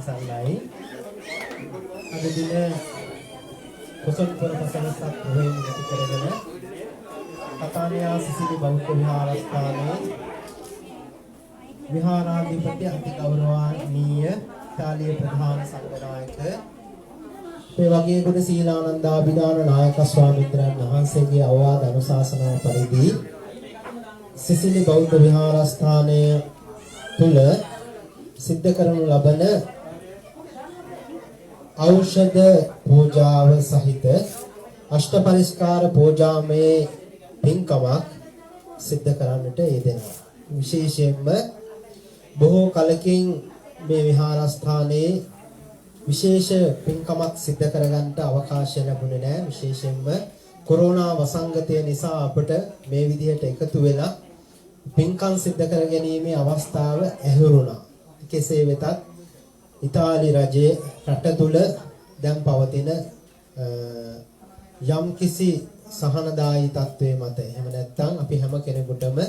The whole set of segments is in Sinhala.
සල්ලයි අද දින කුසල්පුර පසළොස්වක පොහොය නිමිති කරගෙන කතානියා සිසිලි බෞද්ධ විහාරස්ථානයේ විහාරාධිපති අති ගෞරවනීය ඉතාලියේ ප්‍රධාන සංඝනායක ඒ වගේ ගුණ සීලානන්දාභිදාන නායක ස්වාමීන් වහන්සේගේ අවවාද අනුශාසනා පරිදි සිසිලි බෞද්ධ විහාරස්ථානය තුල සිද්ධ කරනු ලබන ඖෂධ පූජාව සහිත අෂ්ට පරිස්කාර පූජාමය පින්කමක් සිද්ධ කරන්නට යෙදෙනවා. විශේෂයෙන්ම බොහෝ කලකින් මේ විහාරස්ථානයේ විශේෂ පින්කමක් සිද්ධ කරගන්නට අවකාශය ලැබුණේ නැහැ. විශේෂයෙන්ම කොරෝනා වසංගතය නිසා අපට මේ විදිහට එකතු වෙලා පින්කම් සිද්ධ කර ගැනීමේ අවස්ථාව ඇහුරුණා. කෙසේ වෙතත් ඉතාලි රජයේ රට තුල දැන් පවතින යම් කිසි සහනදායී තත්ත්වයේ මත එහෙම නැත්නම් අපි හැම කෙනෙකුටම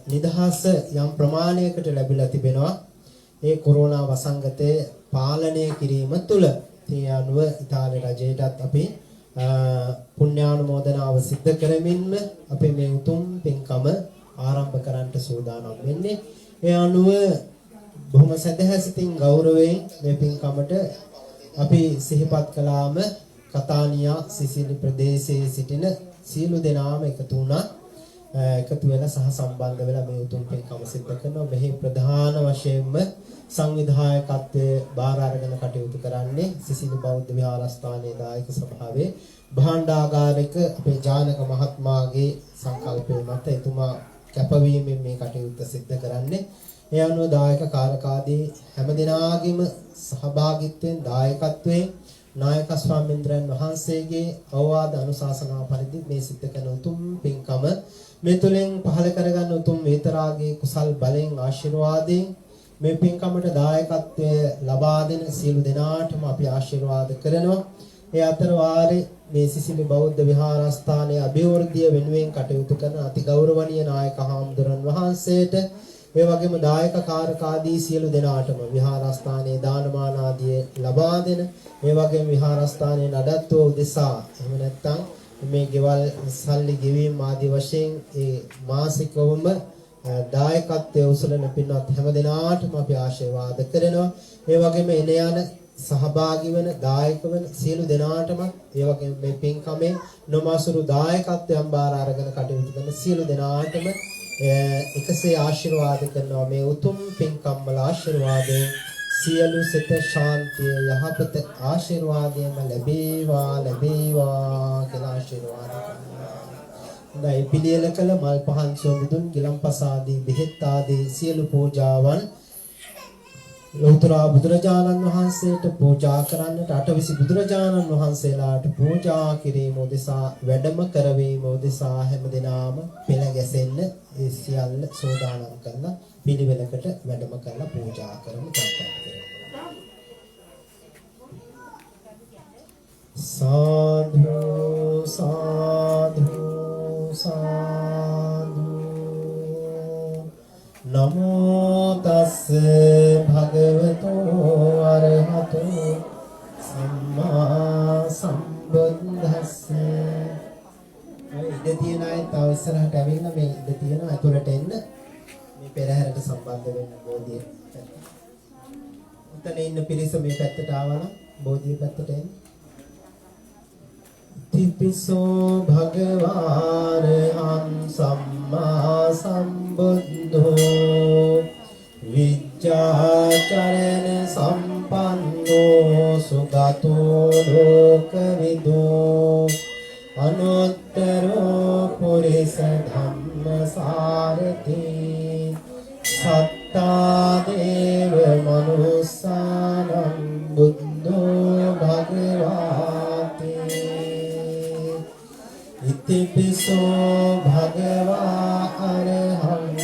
නිදහස යම් ප්‍රමාණයකට ලැබිලා තිබෙනවා. ඒ කොරෝනා වසංගතය පාලනය කිරීම තුළ ඒ අනුව ඉතාලි රජයටත් අපි පුණ්‍යානුමෝදනාව සිද්ධ කරමින්ම අපි මේ උතුම් පින්කම ආරම්භ කරන්නට සූදානම් වෙන්නේ. ඒ අනුව බොහොම සදහැසිතින් ගෞරවයෙන් මේ පින්කමට අපි සිහිපත් කළාම කතානියා සිසිලි ප්‍රදේශයේ සිටින සියලු දෙනාම එකතු වුණා. එකතු වෙලා සහ සම්බන්ධ වෙලා මේ උතුම් පින්කම සිද්ධ කරනවා. මෙහි ප්‍රධාන වශයෙන්ම සංවිධායකත්වයේ බාර අරගෙන කටයුතු කරන්නේ සිසිලි බෞද්ධ විහාරස්ථානයේ දායක සභාවේ භාණ්ඩාගාරික අපේ ජානක මහත්මයාගේ සංකල්පය මත එතුමා කැපවීමෙන් මේ කටයුත්ත සිද්ධ කරන්නේ. ඒ අනුව දායක කාරකාදී හැම දිනාගෙම සහභාගීත්වයෙන් දායකත්වයෙන් නායක ස්වාමීන් වහන්සේගේ අවවාද අනුශාසනා පරිදි මේ සිද්ධ කරන උතුම් පින්කම මේ තුලින් පහළ කරගන්න උතුම් වේතරාගේ කුසල් බලෙන් ආශිර්වාදයෙන් මේ පින්කමට දායකත්වය ලබා දෙන සියලු දෙනාටම අපි ආශිර්වාද කරනවා. ඒ අතර වාරේ මේ සිසිලි බෞද්ධ විහාරස්ථානයේ අභිවෘද්ධිය වෙනුවෙන් කටයුතු කරන අති ගෞරවනීය නායක හාමුදුරන් වහන්සේට ඒ වගේම දායක කාරකාදී සියලු දෙනාටම විහාරස්ථානයේ දානමාන ආදී ලබා දෙන ඒ වගේම විහාරස්ථානයේ නඩත්තුව උදෙසා එහෙම නැත්නම් මේ ගෙවල් සල්ලි ගෙවීම ආදී වශයෙන් ඒ මාසිකවම දායකත්වයේ උසලන පින්වත් හැම දෙනාටම අපි ආශිර්වාද කරනවා. ඒ වගේම එන යන සහභාගී වෙන දායක වෙන සියලු දෙනාටම ඒ වගේම මේ පින්කමේ නොමසුරු දායකත්වයන් බාර අරගෙන කටයුතු කරන සියලු දෙනාටම එකසේ ආශිර්වාද කරනවා. මේ උතුම් පින්කම් වල ආශිර්වාදයෙන් සියලු සිත ශාන්තිය යහපත ආශිර්වාදයෙන් ලැබේවා කියලා ආශිර්වාද කරනවා. දැන් පිළියෙල කළ මල් පහන් සොඳුන් ගිලම්පස ආදී බෙහෙත් ආදී සියලු පූජාවන් ලෞතර බුදුරජාණන් වහන්සේට පූජා කරන්නට අටවිසි බුදුරජාණන් වහන්සේලාට පූජා කිරීම උදෙසා වැඩම කරවීම උදෙසා හැම දිනම පෙළ ගැසෙන්න ඒ සියල්ල සෝදානම් කරලා පිළිවෙලකට වැඩම කරලා පූජා කරමු. සාදු සාදු සාදු නමෝ තස්ස භගවතෝ අරහතෝ සම්මා සම්බුද්දස්ස. ඉඳ තියන අය තව ඉස්සරහට ඇවිල්ලා මේ ඉඳ තියන අතුලට එන්න මේ පෙරහැරට සම්බන්ධ වෙන්න බෝධිය. උතන ඉන්න පිරිස මේ පැත්තට ආවනම් බෝධිය පැත්තට එන්න. තිපිසෝ භගවාරහං සම්මා සම්බුද්ධෝ විජ්ජාචරණ සම්පන්නෝ සුගතෝ ලෝකවිදෝ අනුත්තරෝ පුරිස ධම්මසාරති සත්තා දේව මනුස්සානම් බුද්ධෝ භගවාති ඉතිපිසෝ භගවා අරහං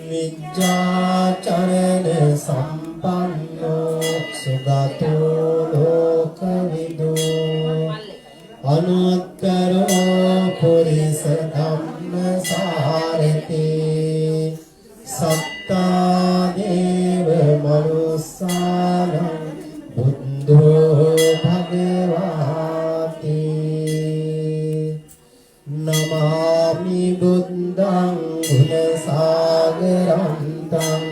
විජ්ජාචරණ සම්පන්නෝ සුගතෝ ලෝකවිදෝ අනුත්තරෝ පුරිස ධම්මසාරති දේව මනුස්සානං බුද්ධෝ භගවාති නමාමි බුද්ධං ගුණසාගරන්තං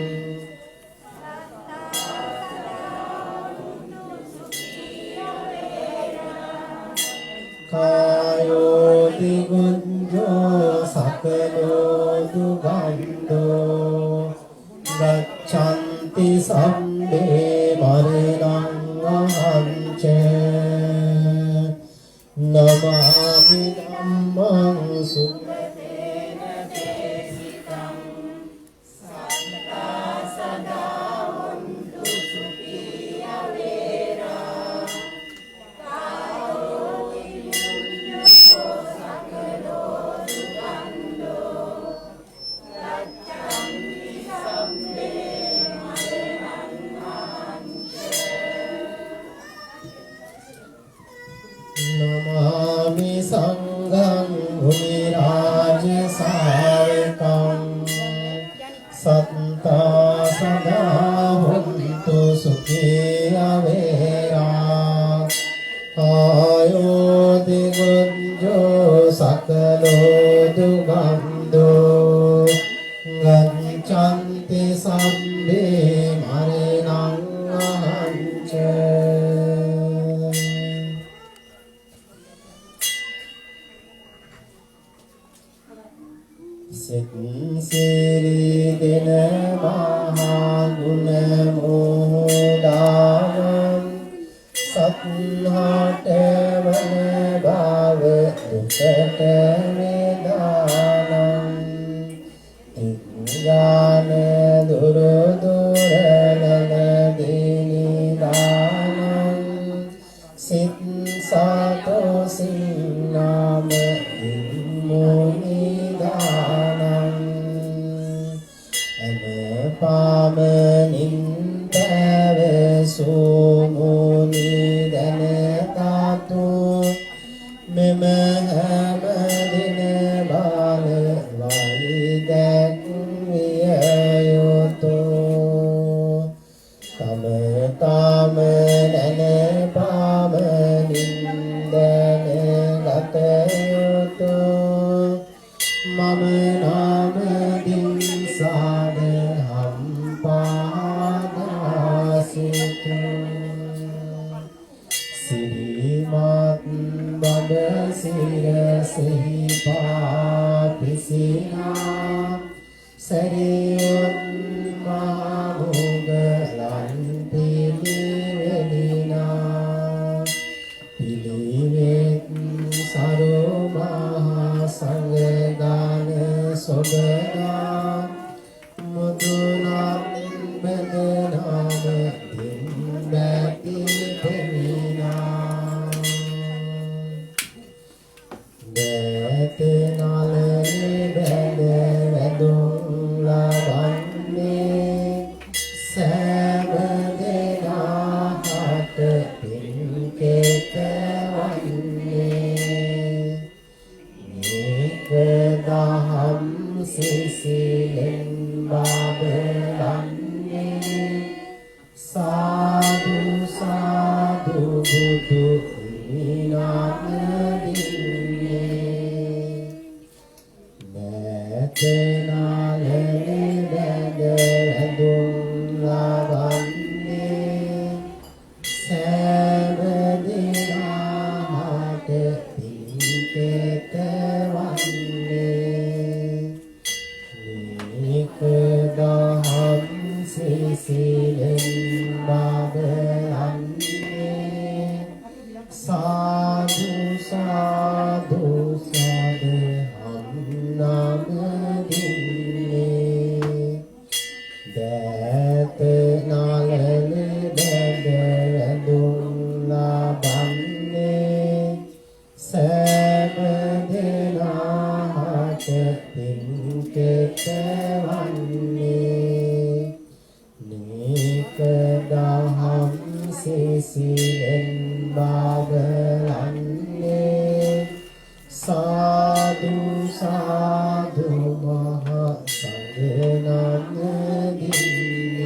කායෝ දිගුඤ්ජෝ සකලෝ දුගන්ධෝ ගච්ඡන්ති සම්මේ මරණං අහංච නමාමි ධම්මං සුඛතේන දේශිතං සත්තා සදා වന്തു සුඛී අවේරා කායෝ විඤ්ඤාණෝ සකලෝ සුඛන්தோ ගච්ඡන්ති සම්මේ මරණං අහංච නමාමි සංඝං මුනි රාජ සායකං සත්තා සදා වന്തു සුඛී අවේරා කායෝ දිගුඤ්ජෝ සකලෝ දුගන්ධෝ ගච්ඡන්ති සම්මේ මරණං අහංච සිරි දෙන මහා ගුණ මෝදාවං සත්හට වන භව දුකට වේදානං තිගාන දුර දුරලන දීනිදානං සිත් සාතෝ සින්නාම මුනිදානං පාමනින් පැවසූ මුනි දනතාතු මෙම හැම දින බාල වෛදැක්විය යුතුය තම තම දන පාමනින් දැනගත යුතුය මම නාම දින් සාද හම්පාදාසිතු සිරිමත් බඩ සිරසෙහි පාපිසිනා සරියොත් මහමුගලන් පිළිවෙලිනා පිළිවෙත් සරෝ මහා සංඝදාන සොබනා මුදුනාත් බදනාම දින්බැති දෙමිනා දැත නලනේ බැඳ වැදුම් ලබන්නේ සෑම දෙනාට පින්කෙත වන්නේ මේක දහම් සිසිලෙන් බබලන්නේ සාදු සාදු බුදු විනාදින්නේ නැතනාලේ බැඳ වැදුම් ලබන්නේ සෑම දිනාට පින්කෙත වන්නේ මේක දහම් සිසිලෙන් බබලන්නේ සාදු සාදු සදහම් නම දින්නේ දැත නලනේ බැඳ වැදුම් ලබන්නේ සෑම දෙනාට පින්කෙත වන්නේ නේක දහම් සිසිලෙන් බබලන්නේ සාදු සාදු මහ සංඝ නම දින්නේ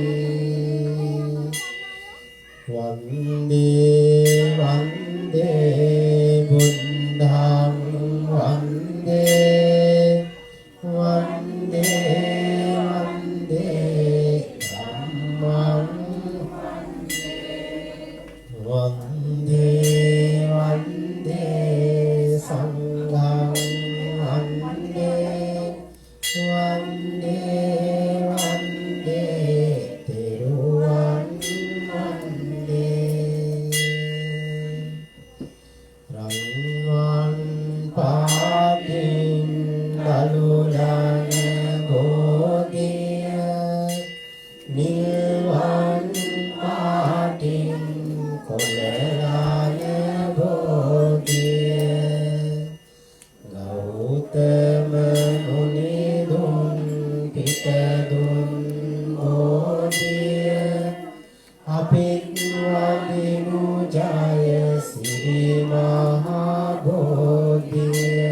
කොළලාන බෝධිය ගෞතම මුනි දුන් පිට දුන් බෝධිය අපිත් වදිනු ජය සිරි මහා බෝධිය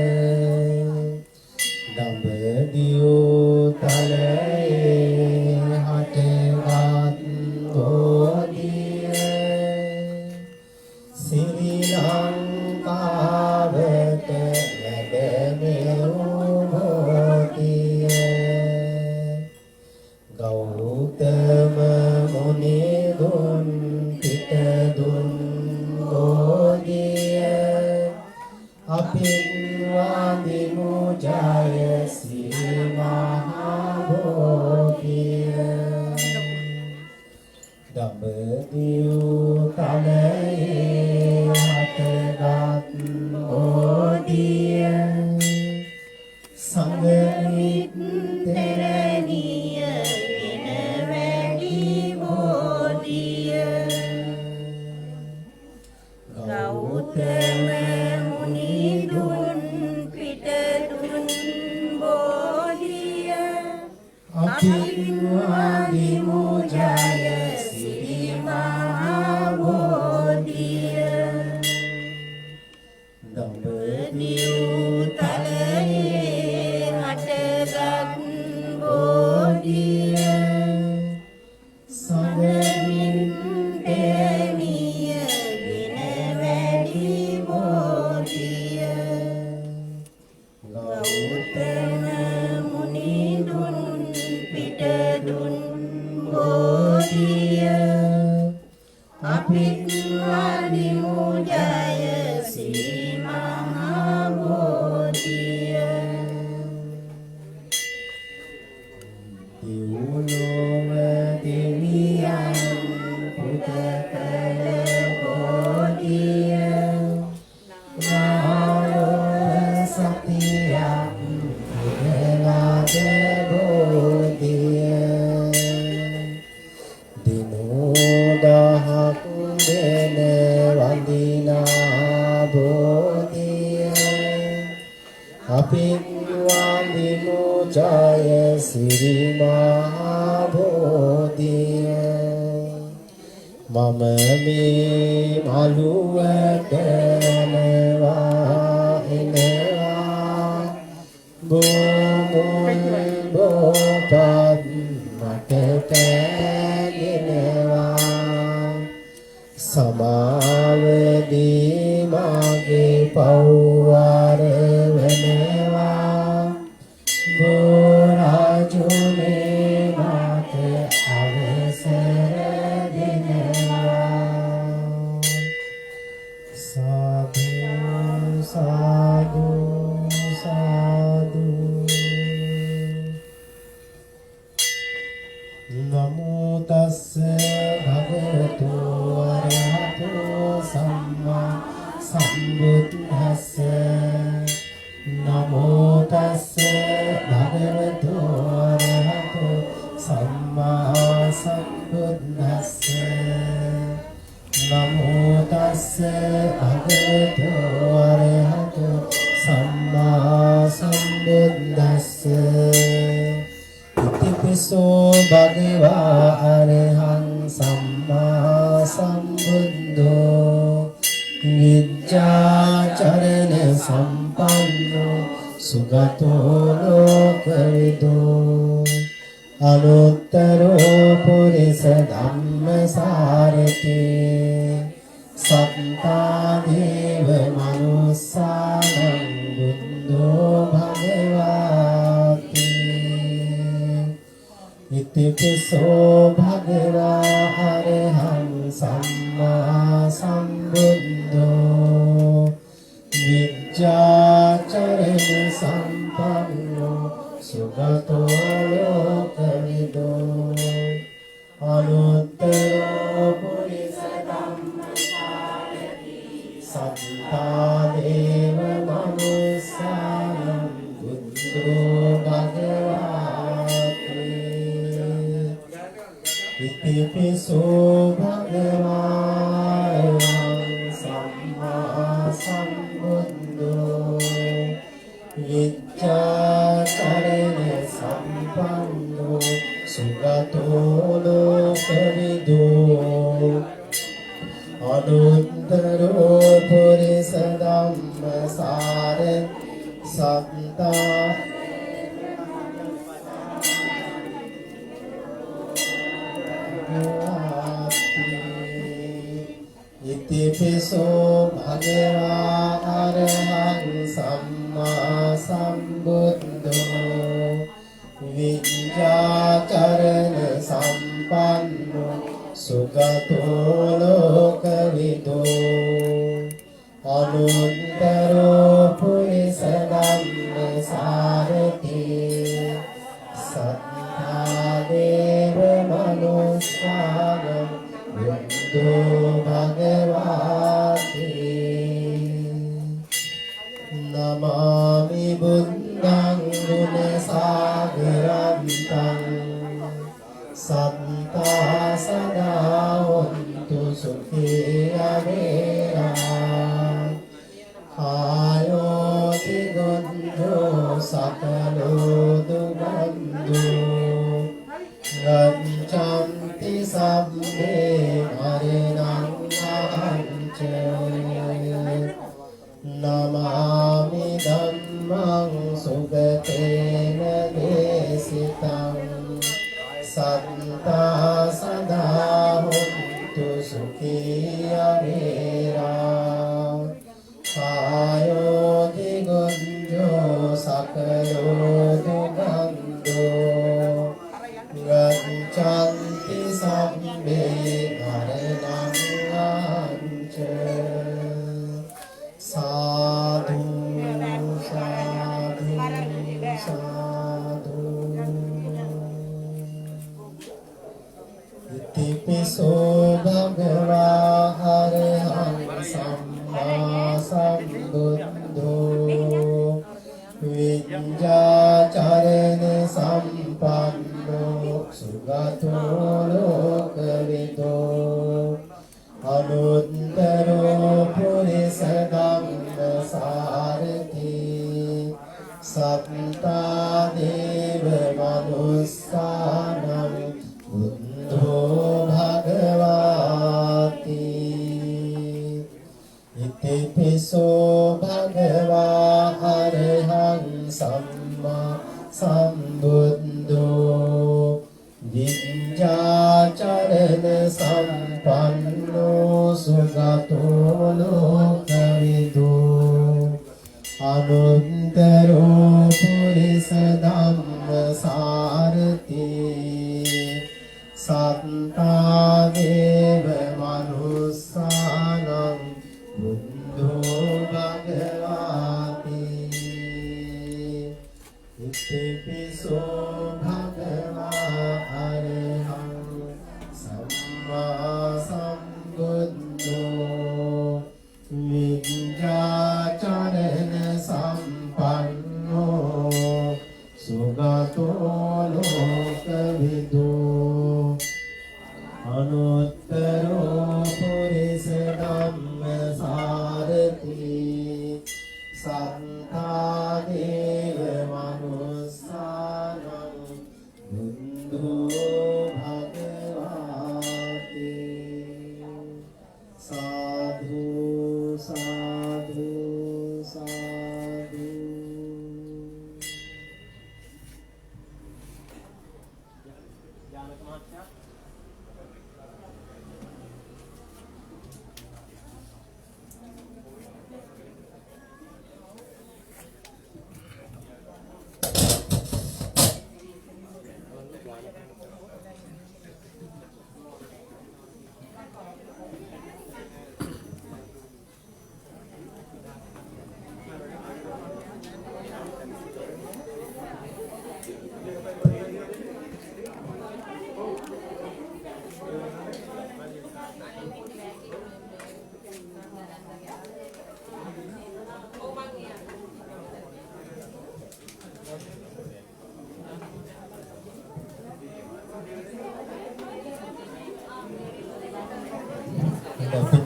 දඹදිව් තලයේ හටගත් බෝධිය සිරි ලංකාවට වැඩමෙවූ බෝධිය ගෞතම මුනි දුන් පිට දුන් බෝධිය අපිත් වදිනු ජය සිරි මහා බෝධිය දඹදිව් තලයේ හටගත් බෝධිය සංගමිත් තෙරණිය වෙන වැඩි බෝධිය ගෞතම මුනි දුන් පිට දුන් බෝධිය අපිත් වදිනු ජය සිරි මහා බෝධිය දඹදිව් තලයේ හටගත් බෝධිය සංගමින් තෙරණිය ගෙන වැඩි බෝධිය ගෞතම මුනි දුන් පිට දුන් බෝධිය අපිත් වදිනු ජය සිරි මහා බෝධිය දිවුලොව දෙවියන් පුත කළ බෝධිය නාලොව සතියක් පුරලාද බෝධිය දිනෝදහක් දෙන වඳිනා බෝධිය අපිත් වදිනු ජය සිරි මහා බෝධිය මම මේ මළුවට නවා එනවා බෝමුල් බෝපත් මට පැගෙනවා සමාවදී මාගේ පව්වාර වෙනවා බෝරාජුනේ මාත අවසර දෙනවා සාදු සාදු සාදු නමෝ තස්ස භගවතු වරහතෝ සම්මා සම්බුද්දස්ස නමෝ තස්ස භගවතු වරහතෝ සම්මා සම්බුද්දස්ස නමෝ තස්ස භගවතු වරහතෝ සම්මා සම්බුද්දස්ස ඉතිපිසෝ භගවා අරහං සම්මා සම්බුද්ධෝ විද්‍යාචරණ සම්පන්නෝ සුගතෝ ලෝකවිදෝ අනුත්තරෝ පුරිස ධම්මසාරති සත්තා දේව මනුස්සානං බුද්ධෝ භගවාති ඉතිපිසෝ භගවා අරහං සම්මා සම්බුද්ධෝ විද්‍යාචරණ සම්පන්නෝ සුගතෝ ලෝකවිදෝ අනුත්තරෝ පුරිස ධම්මසාරති සත්තා දේව මනුස්සානං බුද්ධෝ භගවාති ඉතිපිසෝ භගවායං සම්මා සම්බුද්ධෝ විච්ඡාචරණ සම්පන්නෝ සුගතෝ ලෝකවිදෝ අනුත්තරෝ පුරිස ධම්මසාර සත්තා ඉතිපිසෝ භගවා අරහං සම්මා සම්බුද්ධෝ විඤ්ඤාචරණ සම්පන්නෝ සුගතෝ ලෝකවිදෝ අනුත්තරෝ පුරිස ධම්මසාරති සත්තා දේව මනුස්සානම් බුද්ධෝ භගවාති නමාමි බුද්ධං ගුණ සාගරන්තං සත්තා සදා හොන්තු සුඛී අවේරා කායෝ තිගොන්ධෝ සකලෝ දුබන්ධෝ ගච්ඡන්ති සම්මේ මරණං අහංච නමාමි ධම්මං සුගතේන දේශිතං සත්තා සදා හොන්තු සුඛී අවේරා කායෝ දිගොන්ධෝ සකලෝ දුගන්ධෝ ගච්ඡන්ති සම්මේ මරණං අහංච සාදු සාදු සාදු ඉතිපිසෝ භගවා අරහං සම්මා සම්බුද්ධෝ විඤ්ඤාචරණ සම්පන්නෝ සුගතෝ ලෝකවිදෝ අනුත්තරෝ පුරිස ධම්මසාරති සත්තා දේව මනුස්සානම් බුද්ධෝ භගවාති ඉතිපිසෝ භගවා අරහං සම්මා සම්බුද්ධෝ විඤ්ඤාචරණ සම්පන්නෝ සුගතෝ ලෝකවිදෝ අනුත්තරෝ පුරිස ධම්මසාරති සත්තා දේව මනුස්සානම් බුද්ධෝ භගවාති ඉතිපිසෝ භගවා අරහං සම්මා සම්බුද්ධෝ විඤ්ඤාචරණ සම්පන්නෝ සුගතෝ ලෝකවිදෝ අනුත්තරෝ පුරිස ධම්මසාරති සත්තා දේව මනුස්සානම් බුද්ධෝ භගවාති සාදු සාදු සාදු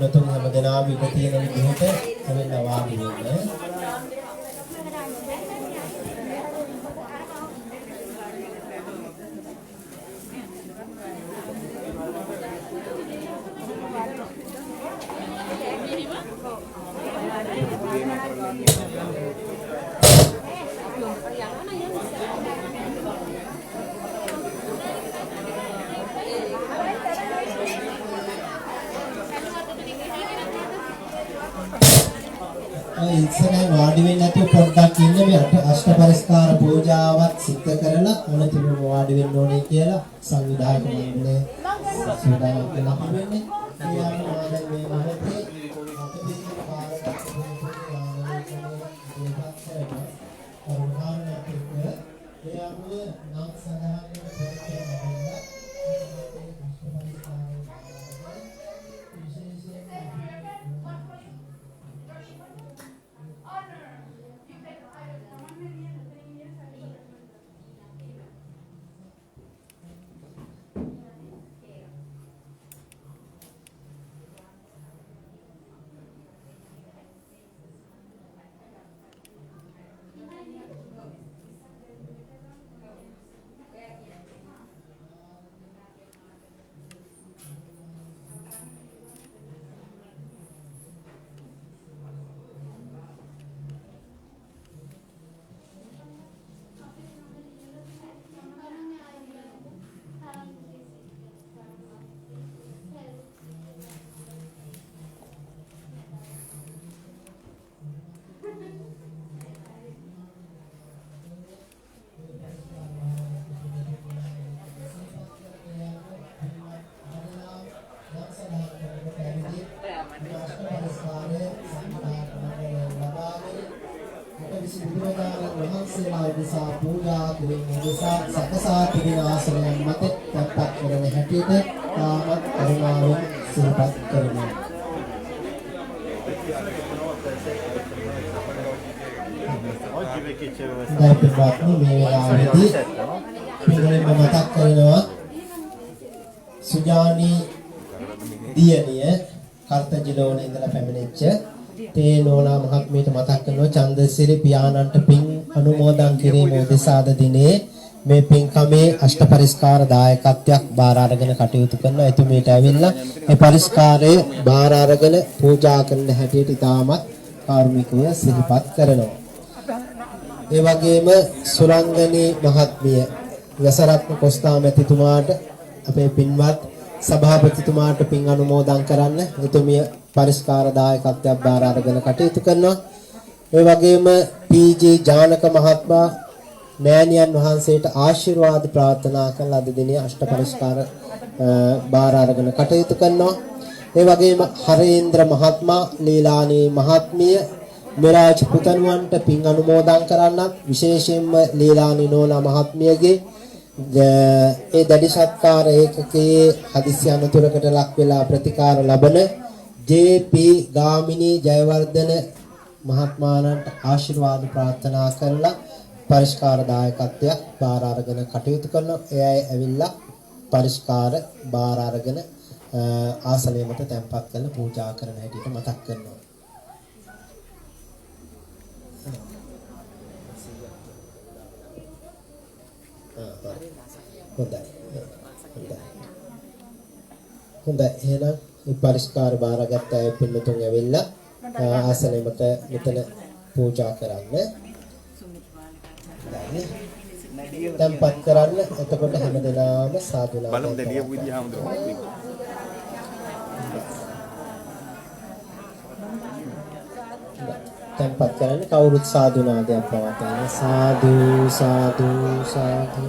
පින්නතුන් හැමදෙනාම ඉඳ තියෙන විදිහට හැවෙන්න වාඩි වෙන්න. ඉස්සරහින් වාඩි වෙන්නේ නැතුව පොඩ්ඩක් ඉන්න මේ අෂ්ටපරිස්කාර පූජාවත් සිද්ධ කරලා මොනතිම වාඩි වෙන්න ඕනේ කියලා සංවිධායක මණ්ඩලයේ සූදානම් වෙලා ඉන්නේ. මේ ආකාරයෙන් මේ මොහොතේ පූජා කිරීමේ නිසා සකසා තිබෙන ආසනයන් මත තැන්පත් කරන හැටියට තාමත් කරුණාවෙන් සිහිපත් කරනවා. දැන් මේ වෙලාවේදී පිළිවෙලම මතක් කරනවා සුජානි දියණිය කර්තජිලෝනේ ඉඳලා පැමිණිච්ච තේ නෝනා මහත්මියට මතක් කරනවා චන්දසිරි පියාණන්ට පින් අනුමෝදන් කිරීම උදෙසාද දිනේ මේ පින්කමේ අෂ්ටපරිස්කාර දායකත්වයක් බාර අරගෙන කටයුතු කරන එතුමියට ඇවිල්ලා මේ පරිස්කාරයේ බාර අරගෙන පූජා කරන හැටියට ඉතාමත් කාර්මිකව සිහිපත් කරනවා. ඒ වගේම සුරංගනී මහත්මිය යසරත්න කොස්තා මැතිතුමාට අපේ පින්වත් සභාපතිතුමාට පින් අනුමෝදන් කරන්න එතුමිය පරිස්කාර දායකත්වයක් බාර අරගෙන කටයුතු කරනවා. ඒ වගේම පී.ජී. ජානක මහත්මයා මෑණියන් වහන්සේට ආශිර්වාද ප්‍රාර්ථනා කළ අද දිනේ අෂ්ටපරිස්කාර බාර අරගෙන කටයුතු කරනවා. ඒ වගේම හරේන්ද්‍ර මහත්මයා, ලීලානී මහත්මිය මෙරාජ් පුතණුවන්ට පින් අනුමෝදන් කරන්නත් විශේෂයෙන්ම ලීලානී නෝනා මහත්මියගේ ඒ දැඩි සත්කාර ඒකකයේ හදිසි අනතුරකට ලක් වෙලා ප්‍රතිකාර ලබන ජේ.පී. ගාමිණී ජයවර්ධන මහත්මයාණන්ට ආශිර්වාද ප්‍රාර්ථනා කරලා පරිස්කාර දායකත්වයක් බාර අරගෙන කටයුතු කරනවා. එයයි ඇවිල්ලා පරිස්කාර බාර අරගෙන ආසනය මත තැන්පත් කරලා පූජා කරන හැටියට මතක් කරනවා. හොඳයි. එහෙනම් මේ පරිස්කාර බාරගත්ත අය පින්නතුන් ඇවිල්ලා ආසනය මත මෙතන පූජා කරන්න. තැන්පත් කරන්න. එතකොට හැමදෙනාම සාදුනා බලමු දැන් ලියපු විදිහ හැමදෙනාම තැන්පත් කරන්න. කවුරුත් සාදුනාදයක් පවත්වන්න. සාදු සාදු සාදු.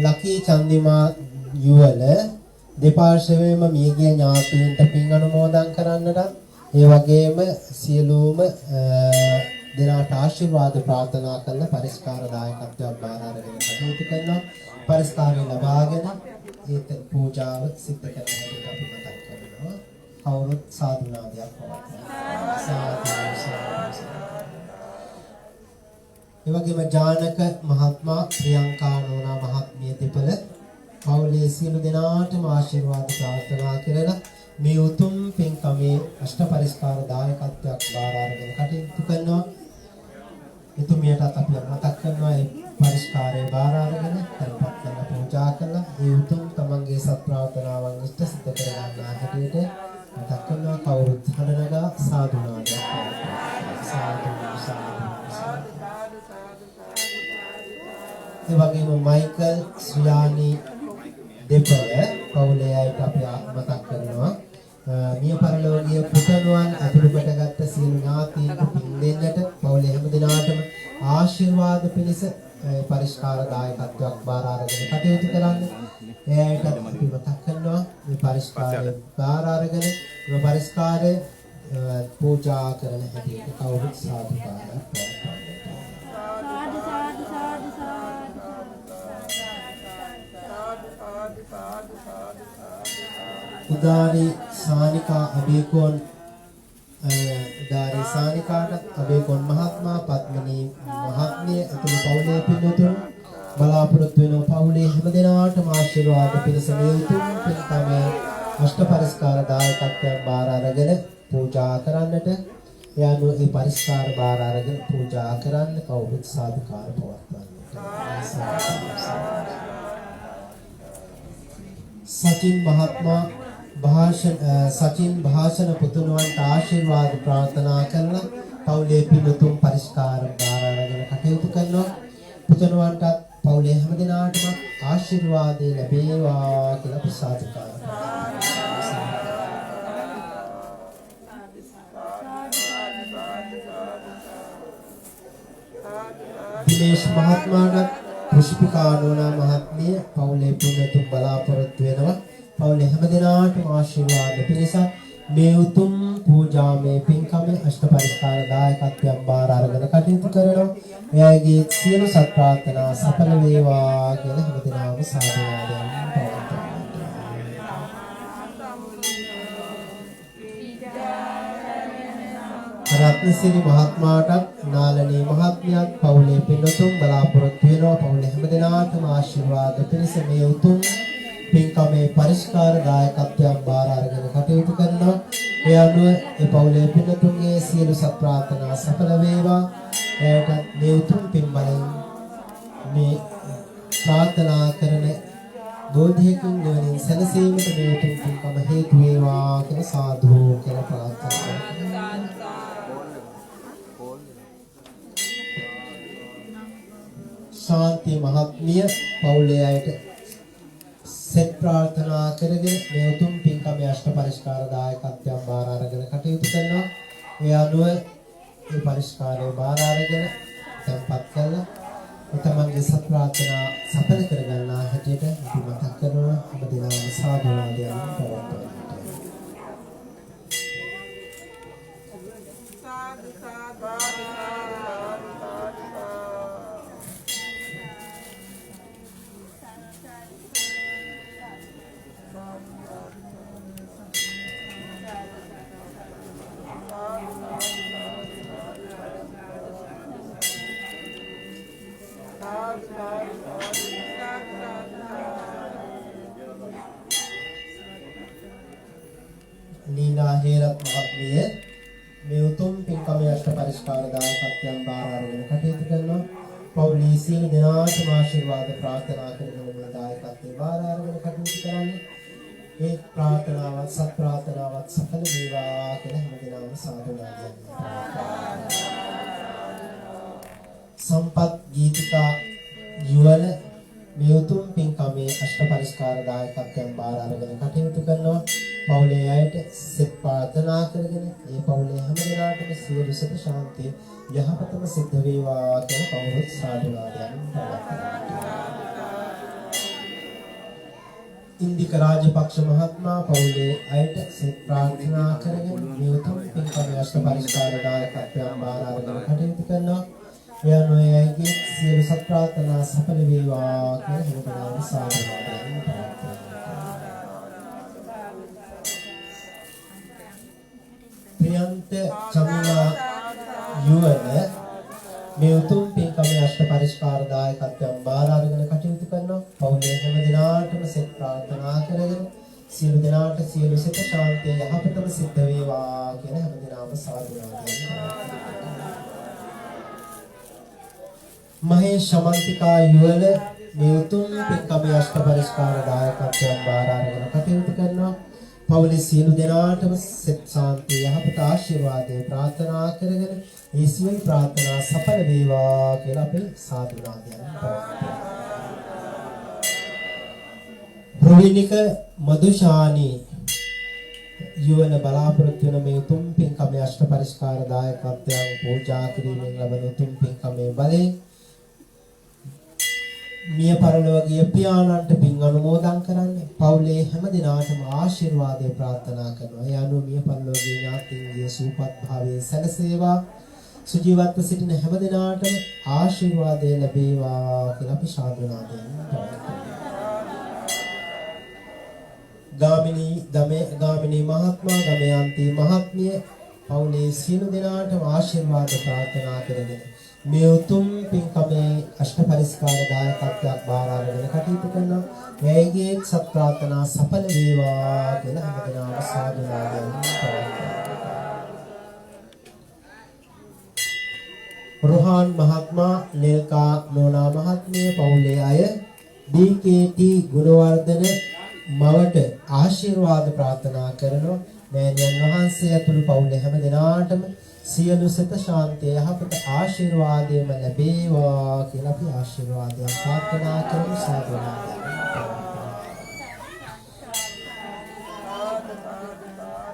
ලකී චන්දිමා යුවල දෙපාර්ශ්වයේම මියගිය ඥාතීන්ට පින් අනුමෝදන් කරන්නට ඒ වගේම සියලුම දෙනාට ආශිර්වාද ප්‍රාර්ථනා කරන පරිස්කාර දායකත්වයක් බාර අරගෙන කටයුතු කරනවා. පරිස්කාරය ලබාගෙන ඒ පූජාව සිද්ධ කරන හැටි අපි මතක් කරනවා. කවුරුත් සාදුනාදයක් පවත්වනවා. සාදු. ඒ වගේම ජානක මහත්මයා ප්‍රියංකා නෝනා මහත්මිය දෙපළ පවුලේ සියලු දෙනාටම ආශිර්වාද ප්‍රාර්ථනා කරලා මේ උතුම් පින්කමේ අෂ්ට පරිස්කාර දායකත්වයක් බාර අරගෙන කටයුතු කරනවා. එතුමියටත් අපි මතක් කරනවා ඒ පරිස්කාරය බාර අරගෙන තැන්පත් කරලා පූජා කළා. ඒ උතුම් තමන්ගේ සත් ප්‍රාර්ථනාවන් ඉෂ්ට සිද්ධ කර ගන්නා හැටියට මතක් කරනවා. කවුරුත් හඬනගා සාදු නාදයක් පවත්වනවා. සාදු සාදු. ඒ වගේම මයිකල් ශ්‍රියානි දෙපළ පවුලේ අයට අපි මතක් කරනවා. මිය පරලෝකීය පුතණුවන් ඇතුළු කොටගත් සියලු ඥාතීන්ට පින් දෙන්නට පවුලේ හැම දිනාටම ආශිර්වාද පිණිස පරිස්කාර දායකත්වයක් බාර අරගෙන කටයුතු කරන්න. ඒ අයට අපි මතක් කරනවා මේ පරිස්කාරය බාර අරගෙන මේ පරිස්කාරය පූජා කරන හැටියට කවුරුත් සාදුකාරයක් පවත්වන්න. උදාරි සානිකා අබේකොන් උදාරි සානිකාට අබේකොන් මහත්මයා පත්මනී මහත්මිය ඇතුළු පවුලේ පින්වතුන් බලාපොරොත්තු වෙන පවුලේ හැම දෙනාටම ආශිර්වාද පිණිස මේ උතුම් පින්කමේ අෂ්ට පරිස්කාර දායකත්වයෙන් බාර අරගෙන පූජා කරන්නට යනු ඒ පරිස්කාර බාර අරගෙන පූජා කරන්න කවුරුත් සාදුකාර පවත්වන්න. සචින් මහත්මයා සචින් භාෂණ පුතුණුවන්ට ආශිර්වාද ප්‍රාර්ථනා කරලා පවුලේ පින්තුන් පරිස්කාර බාර අරගෙන කටයුතු කරනවා. පුතුණුවන්ට පවුලේ හැම දිනාටම ආශිර්වාද ලැබේවා කියලා ප්‍රසාදකාර. දිනේෂ් මහත්මයාට පුෂ්පිකා නෝනා මහත්මිය පවුලේ පින්තුන් බලාපොරොත්තු වෙනවා. පවුලේ හැම දිනාටම ආශිර්වාද පිණිස මේ උතුම් පූජාමය පින්කමේ අෂ්ට පරිස්කාර දායකත්වයෙන් බාර අරගෙන කටයුතු කරනවා. එයාගේ සියලු සත් ප්‍රාර්ථනා සඵල වේවා කියලා හැම දිනම සාදුනාදයෙන් පවත්වනවා. රත්නසිරි මහත්මයාට නාලනී මහත්මියත් පවුලේ පින්තුන් බලාපොරොත්තු වෙනවා. පවුලේ හැම දිනාටම ආශිර්වාද පිණිස මේ උතුම් පින්කමේ පරිස්කාර දායකත්වයෙන් බාර අරගෙන කටයුතු කරනවා. ඒ අනුව ඒ පවුලේ පින්තුන්ගේ සියලු සත් ප්‍රාර්ථනා සඵල වේවා. එයට මේ උතුම් පින් බලෙන් මේ ප්‍රාර්ථනා කරන බෝධියකින් නිවනින් සැනසීමට මේ උතුම් පින්කම හේතු වේවා කියලා සාදු කියලා ප්‍රාර්ථනා කරනවා. ශාන්ති මහත්මිය පවුලේ අයට සෙත් ප්‍රාර්ථනා කරගෙන මේ උතුම් පින්කමේ අෂ්ට පරිස්කාර දායකත්වයෙන් බාර අරගෙන කටයුතු කරනවා. ඒ අනුව මේ පරිස්කාරය බාර අරගෙන තැන්පත් කළා. තමන්ගේ සත් ප්‍රාර්ථනා සඵල කරගන්නා හැටියට අපි මතක් කරනවා. අප දිනවල සාදුනාදයන් පවත්වනවා. සාදු සාදු लीला हेरत මහත්මිය මේ උතුම් පින්කමේ අෂ්ට පරිස්කාර දායකත්වයෙන් බාර අරගෙන කටයුතු කරනවා. පවුලේ සියලු දෙනාටම ආශිර්වාද ප්‍රාර්ථනා කරගෙන මේ දායකත්වයෙන් බාර අරගෙන කටයුතු කරන්නේ. මේ ප්‍රාර්ථනාවත් සත් ප්‍රාර්ථනාවත් සඵල වේවා කියලා හැමදෙනාම සාදුනාදයන්. සම්පත් ගීතිකා යුවල මේ උතුම් පින්කමේ අෂ්ට පරිස්කාර දායකත්වයෙන් බාර අරගෙන කටයුතු කරනවා. පවුලේ අයට සෙත් ප්‍රාර්ථනා කරගෙන ඒ පවුලේ හැම දෙනාටම සියලු සුඛ ශාන්තිය යහපතම සිද්ධ වේවා කියලා කවුරුත් සාදුනාදයන් පවත්වනවා. ඉන්දික රාජපක්ෂ මහත්මයා පවුලේ අයට සිත ප්‍රාර්ථනා කරගෙන මේ උතුම් පින්කම අෂ්ට පරිස්කාර දායකත්වයෙන් බාර අරගෙන කටයුතු කරනවා. එයන් ඔයගේ සියලු සත් ප්‍රාර්ථනා සඵල වේවා කියලා හිතනවා සාදුනාදයෙන් ප්‍රියන්ත චමිලා යුවන මේ උතුම් පින්කම අෂ්ට පරිස්කාර දායකත්වයෙන් බාර අරගෙන කටයුතු කරනවා. පවුලේ හැම දිනාටම සිත ප්‍රාර්ථනා කරගෙන සියලු දිනාට සියලු සිත ශාන්තිය යහපතම සිද්ධ වේවා කියලා හැම දිනාම සාදුනාදයෙන් මහේෂ් ශමන්තිකා යුවල මේ උතුම් පින්කම අෂ්ට පරිස්කාර දායකත්වයෙන් බාර අරගෙන කටයුතු කරනවා. පවුලේ සියලු දෙනාටම සිත ශාන්තිය යහපත ආශිර්වාදේ ප්‍රාර්ථනා කරගෙන මේ සියලු ප්‍රාර්ථනා සඵල වේවා කියලා අපි සාදුනාදයෙන් පවත්වනවා. ප්‍රවීණික මදුෂානි යුවන බලාපොරොත්තු වන මේ උතුම් පින්කම අෂ්ට පරිස්කාර දායකත්වයෙන් පූජා කිරීමෙන් ලබන උතුම් පින්කමේ බලයෙන් මිය පරලෝකීය පියාණන්ට පින් අනුමෝදන් කරන්නේ. පවුලේ හැම දිනාටම ආශිර්වාදේ ප්‍රාර්ථනා කරනවා. ඒ අනුව මිය පරලෝකීය ඥාතීන්ගේ සූපත් භාවයේ සැලසේවා. සුජීවත්ව සිටින හැම දිනාටම ආශිර්වාදේ ලැබේවා කියලා අපි සාදුනාදයෙන් ගාමිණී මහත්මයා ගමයන්ති මහත්මිය පවුලේ සියලු දෙනාටම ආශිර්වාද ප්‍රාර්ථනා කරගෙන මේ උතුම් පින්කමේ අෂ්ට පරිස්කාර දායකත්වයක් බාර අරගෙන කටයුතු කරනවා. එයගේ සත් ප්‍රාර්ථනා සඵල වේවා කියලා හැමදෙනාම සාදුනාදයෙන් රොහාන් මහත්මයා නිල්කා නෝනා මහත්මිය පවුලේ අය DKT ගුණවර්ධන මවට ආශිර්වාද ප්‍රාර්ථනා කරනවා. මෑණියන් වහන්සේ ඇතුළු පවුලේ හැම දෙනාටම සියලු සිත ශාන්තිය යහපත ආශිර්වාදයම ලැබේවා කියලා අපි ආශිර්වාදයක් ප්‍රාර්ථනා කරමු. සාදුනාදයෙන්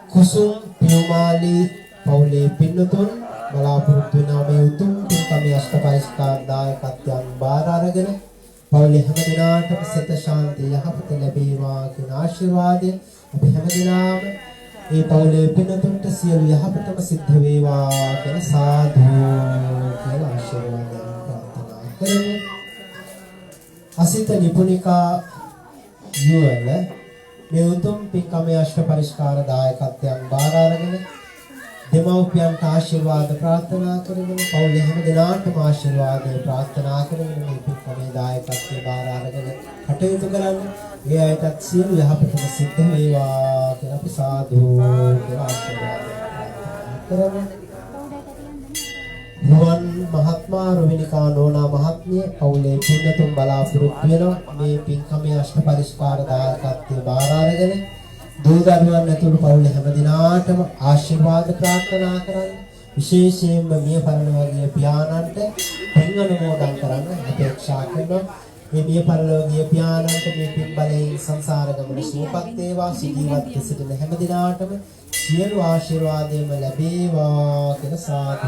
කුසුම් පියුමාලි පවුලේ පින්නතුන් බලාපොරොත්තු වන මේ උතුම් පින්කමේ අෂ්ට පරිස්කාර දායකත්වයන් බාර අරගෙන පවුලේ හැම දිනාටම සිත ශාන්තිය යහපත ලැබේවා කියන ආශිර්වාදය අපි හැම දිනාම ඒ පවුලේ පින්නතුන්ට සියලු යහපතම සිද්ධ වේවා කියලා සාදු කියලා ආශිර්වාදයෙන් ප්‍රාර්ථනා කරමු. අසිත නිපුණිකා යුවල මේ උතුම් පින්කමේ අෂ්ට පරිස්කාර දායකත්වයන් බාර අරගෙන දෙමව්පියන්ට ආශිර්වාද ප්‍රාර්ථනා කරගෙන පවුලේ හැම දිනාටම ආශිර්වාදය ප්‍රාර්ථනා කරගෙන මේ පින්කමේ දායකත්වය බාර අරගෙන කටයුතු කරන්නේ. ඒ අයටත් සියලු යහපතම සිද්ධ වේවා කියලා අපි සාදු කියලා ආශිර්වාද කරමු. රුවන් මහත්මයා රොවිනිකා නෝනා මහත්මිය පවුලේ පින්නතුන් බලාපොරොත්තු වෙනවා මේ පින්කමේ අෂ්ට පරිස්කාර දායකත්වය බාර අරගෙන දූ දරුවන් ඇතුළු පවුලේ හැම දිනාටම ආශිර්වාද ප්‍රාර්ථනා කරන්න. විශේෂයෙන්ම මිය පරලෝකීය පියාණන්ට පින් අනුමෝදන් කරන්න අපේක්ෂා කරනවා. මේ මිය පරලෝකීය පියාණන්ට මේ පින් බලයෙන් සංසාර ගමන සුවපත් වේවා. ජීවිතය සිටින හැම දිනාටම සියලු ආශිර්වාදයම ලැබේවා කියලා සාදු.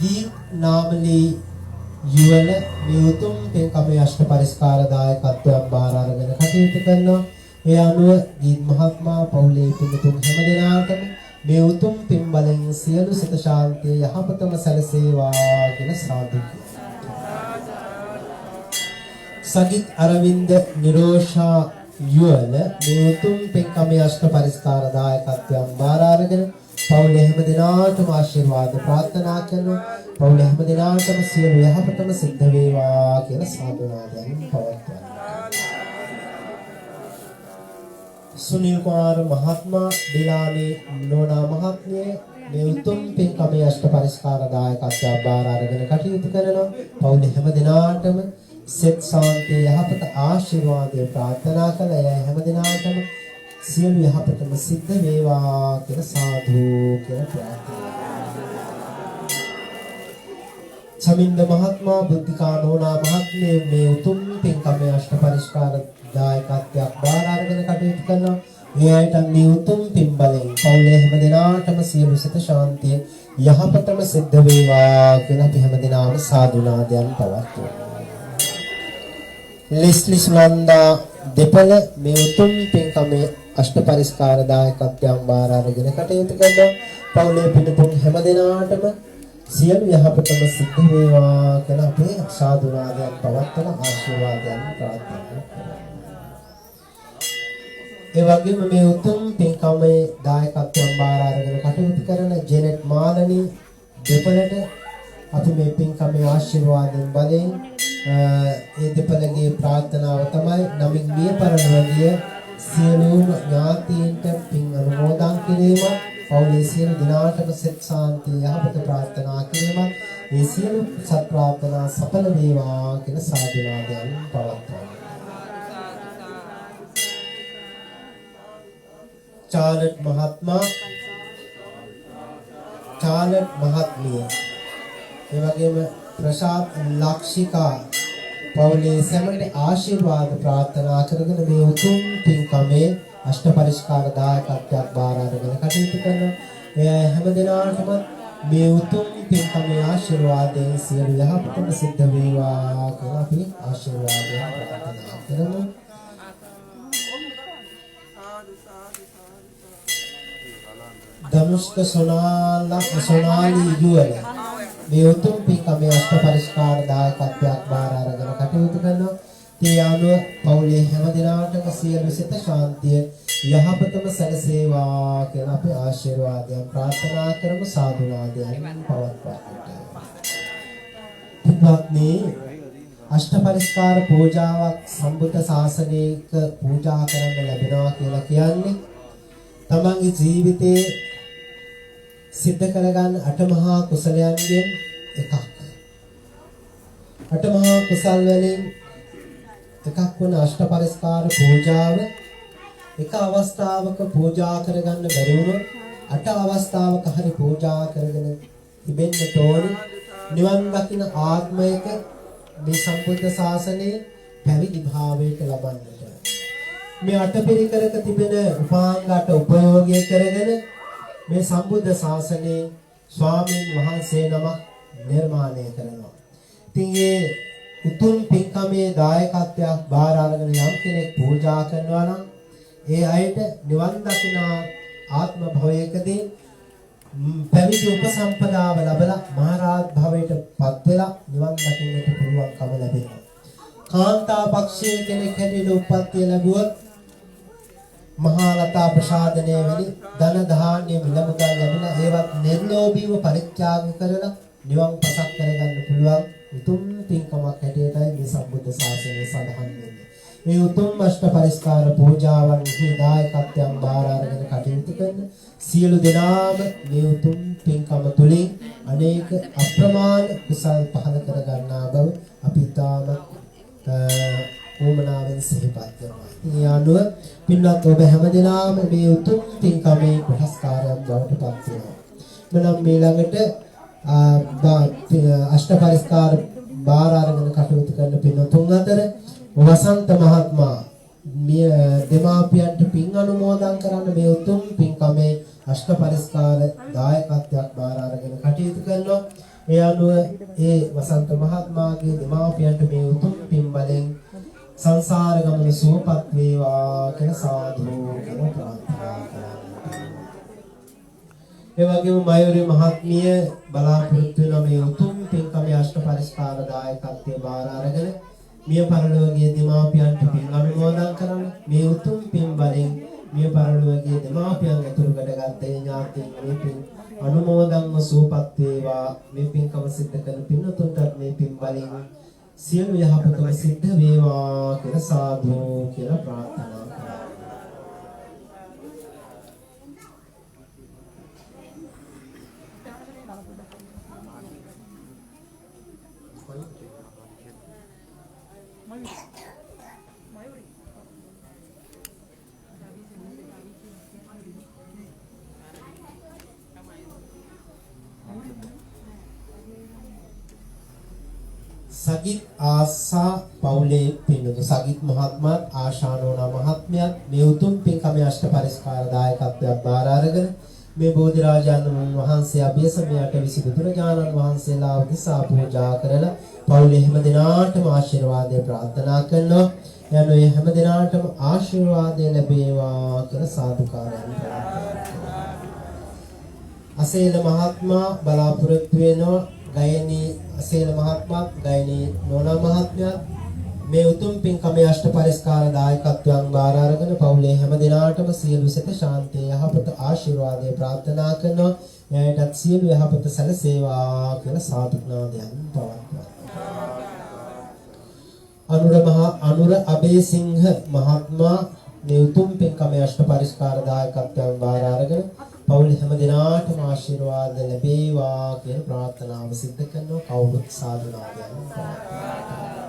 ගීත් නාමලී යුවල මේ උතුම් පින්කමේ අෂ්ට පරිස්කාර දායකත්වයක් බාර අරගෙන කටයුතු කරනවා. ඒ අනුව ගීත් මහත්මයා පවුලේ පින්තුන් හැම දිනාටම මේ උතුම් පින් බලෙන් සියලු සිත ශාන්තිය යහපතම සැලසේවා කියලා සාදු. සගිත් අරවින්ද නිරෝෂා යුවල මේ උතුම් පින්කමේ අෂ්ට පරිස්කාර දායකත්වයෙන් බාර අරගෙන පවුලේ හැම දිනාටම ආශිර්වාද ප්‍රාර්ථනා කරනවා. පවුලේ හැම දිනාටම සියලු යහපතම සිද්ධ වේවා කියලා සාදුනාදයෙන් පවත්වනවා. සුනිල් කුමාර මහත්මයා දිලානේ නෝනා මහත්මිය මේ උතුම් පින්කමේ අෂ්ට පරිස්කාර දායකත්වය බාර අරගෙන කටයුතු කරනවා. පවුලේ හැම දිනාටම සෙත් ශාන්තිය යහපත ආශිර්වාදය ප්‍රාර්ථනා කළ අය හැම දිනාටම සියලු යහපතම සිද්ධ වේවා කියලා සාදු කියලා ප්‍රාර්ථනා. සමින්ද මහත්මයා බුද්ධිකා නෝනා මහත්මිය මේ උතුම් පින්කමේ අෂ්ට පරිස්කාර දායකත්වයක් බාර අරගෙන කටයුතු කරනවා. මේ අයට මේ උතුම් පින් බලයෙන් පවුලේ හැම දිනාටම සියලු සිත ශාන්තිය යහපතම සිද්ධ වේවා කියලා අපි හැම දිනාම සාදුනාදයන් පවත්වනවා. ලෙස්ලි සුනන්දා දෙපළ මේ උතුම් පින්කමේ අෂ්ට පරිස්කාර දායකත්වයන් බාර අරගෙන කටයුතු කරනවා. පවුලේ පිටුතුන් හැම දිනාටම සියලු යහපතම සිද්ධ වේවා කියලා අපි සාදුනාදයන් පවත්වන ආශිර්වාදයන් ප්‍රාර්ථනා කරනවා. ඒ වගේම මේ උතුම් පින්කමේ දායකත්වයන් බාර අරගෙන කටයුතු කරන ජෙනෙට් මාලනී දෙපළට අපි මේ පින්කමේ ආශිර්වාදයෙන් බලෙන් ඒ දෙපළගේ ප්‍රාර්ථනාව තමයි නමින් මිය පරලෝකීය සියලුම ඥාතීන්ට පින් අනුමෝදන් කිරීම, පවුලේ සියලු දිනාටම සෙත් සාන්තිය යහපත ප්‍රාර්ථනා කිරීම, මේ සියලු සත් ප්‍රාර්ථනා සඵල වේවා කියන සාදුනාදයන් පවත්වනවා. චාලට් මහත්මයා, චාලට් මහත්මිය, ඒ වගේම ප්‍රශාන්ත් ලක්ෂිකා පවුලේ සැමට ආශිර්වාද ප්‍රාර්ථනා කරගෙන මේ උතුම් පින්කමේ අෂ්ට පරිස්කාර දායකත්වයක් බාර අරගෙන කටයුතු කරනවා. එය හැම දිනාටම මේ උතුම් පින්කමේ ආශිර්වාදයෙන් සියලු යහපතම සිද්ධ වේවා කියලා අපි ආශිර්වාදයෙන් ප්‍රාර්ථනා කරමු. ධනුෂ්ක සොනාලි යුවල මේ උතුම් පින්කමේ අෂ්ට පරිස්කාර දායකත්වයක් බාර අරගෙන කටයුතු කරනවා. ඒ අනුව පවුලේ හැම දිනාටම සියලු සිත ශාන්තිය යහපතම සැලසේවා කියලා අපි ආශිර්වාදයෙන් ප්‍රාර්ථනා කරමු. සාදුනාදයන් පවත්වාගන්නට. පින්වත්නි, අෂ්ට පරිස්කාර පූජාවක් සම්බුද්ධ ශාසනයක පූජා කරන්න ලැබෙනවා කියලා කියන්නේ තමන්ගේ ජීවිතේ සිද්ධ කරගන්න අටමහා කුසලයන්ගෙන් එකක්. අටමහා කුසල් වලින් එකක් වන අෂ්ට පරිස්කාර පූජාව එක අවස්ථාවක පූජා කරගන්න බැරි වුණොත් අට අවස්ථාවක හරි පූජා කරගෙන තිබෙන්න ඕනේ. නිවන් දකින ආත්මයක මේ සම්බුද්ධ ශාසනයේ පැවිදි භාවයට ලබන්නට. මේ අටපිරිකරක තිබෙන උපාංගට උපයෝගී කරගෙන මේ සම්බුද්ධ ශාසනයේ ස්වාමීන් වහන්සේ නමක් නිර්මාණය කරනවා. ඉතින් මේ උතුම් පින්කමේ දායකත්වයක් බාර අරගෙන යම් කෙනෙක් පූජා කරනවා නම් ඒ අයට නිවන් දකින ආත්ම භවයකදී පැවිදි උපසම්පදාව ලැබලා මහරහත් භවයට පත් වෙලා නිවන් දකින්නට පුළුවන්කම ලැබෙනවා. කාන්තා පක්ෂයේ කෙනෙක් හැටියට උප්පත්තිය ලැබුවොත් මහා ලතා ප්‍රසාදනය වෙලි ධන ධාන්‍ය මිල මුදල් ලැබිලා ඒවත් නිර්ලෝභීව පරිත්‍යාග කරලා නිවන් පසක් කරගන්න පුළුවන් උතුම් පින්කමක් හැටියටයි මේ සම්බුද්ධ ශාසනය සඳහන් වෙන්නේ. මේ උතුම් අෂ්ට පරිස්කාර පූජාවන් දායකත්වයන් බාර අරගෙන කටයුතු කරන සියලු දෙනාම මේ උතුම් පින්කම තුලින් අනේක අප්‍රමාණ කුසල් පහළ කර ගන්නා බව අපි තාම ඕමනාවෙන් සිහිපත් කරනවා. මේ අනුව පින්වත් ඔබ හැමදෙනාම මේ උතුම් පින්කමේ කොටස්කාරයන් බවට පත් වෙනවා. මනම් මේ ළඟට අෂ්ට පරිස්කාර බාර අරගෙන කටයුතු කරන පින්වතුන් අතර වසන්ත මහත්මයා මේ දෙමාපියන්ට පින් අනුමෝදන් කරන්න මේ උතුම් පින්කමේ අෂ්ට පරිස්කාර දායකත්වයක් බාර අරගෙන කටයුතු කරනවා. ඒ අනුව ඒ වසන්ත මහත්මයාගේ දෙමාපියන්ට මේ උතුම් පින් බලෙන් සංසාර ගමන සුවපත් වේවා කියලා සාදු කියලා ප්‍රාර්ථනා කරනවා. ඒ වගේම මයුරි මහත්මිය බලාපොරොත්තු වෙන මේ උතුම් පින්කමේ අෂ්ට පරිස්කාර දායකත්වයේ බාර අරගෙන මිය පරලෝකීය දෙමාපියන්ට පින් අනුමෝදන් කරන මේ උතුම් පින් බලෙන් මිය පරලෝකීය දෙමාපියන් ඇතුළු කරගත් ඥාතීන් මේ පින් අනුමෝදන්ව සුවපත් වේවා. මේ පින්කම සිද්ධ කරන පින්වතුන්ටත් මේ පින් බලෙන් සියලු යහපතම සිද්ධ වේවා කියලා සාදු කියලා ප්‍රාර්ථනා කරනවා. සගිත් ආසා පවුලේ පින්නතු සගිත් මහත්මයාත් ආශානෝනා මහත්මයාත් මේ උතුම් පින්කමේ අෂ්ට පරිස්කාර දායකත්වයක් බාර අරගෙන මේ බෝධිරාජානන් වහන්සේ අභියසමයට විසි බුදුරජාණන් වහන්සේලා උදෙසා පූජා කරලා පවුලේ හැම දිනාටම ආශිර්වාදය ප්‍රාර්ථනා කරනවා. යන ඒ හැම දිනාටම ආශිර්වාදය ලැබේවා කියලා සාදුකාරයන් ප්‍රාර්ථනා කරනවා. අසේල මහත්මයා බලාපොරොත්තු වෙනවා ගයනී අසේල මහත්මයා ගයනී නෝනා මහත්මයා මේ උතුම් පින්කමේ අෂ්ට පරිස්කාර දායකත්වයන් බාර අරගෙන පවුලේ හැම දිනාටම සියලු සිත ශාන්තිය යහපත ආශිර්වාදය ප්‍රාර්ථනා කරනවා. එයටත් සියලු යහපත සැලසේවා කියලා සාදුනාදයන් පවත්වනවා. අනුර අබේසිංහ මහත්මයා මේ උතුම් පින්කමේ අෂ්ට පරිස්කාර දායකත්වයන් බාර අරගෙන පවුලේ හැම දිනාටම ආශිර්වාද ලැබේවා කියන ප්‍රාර්ථනාව සිදු කරනවා. කවුරුත් සාදුනාදයන් පවත්වනවා.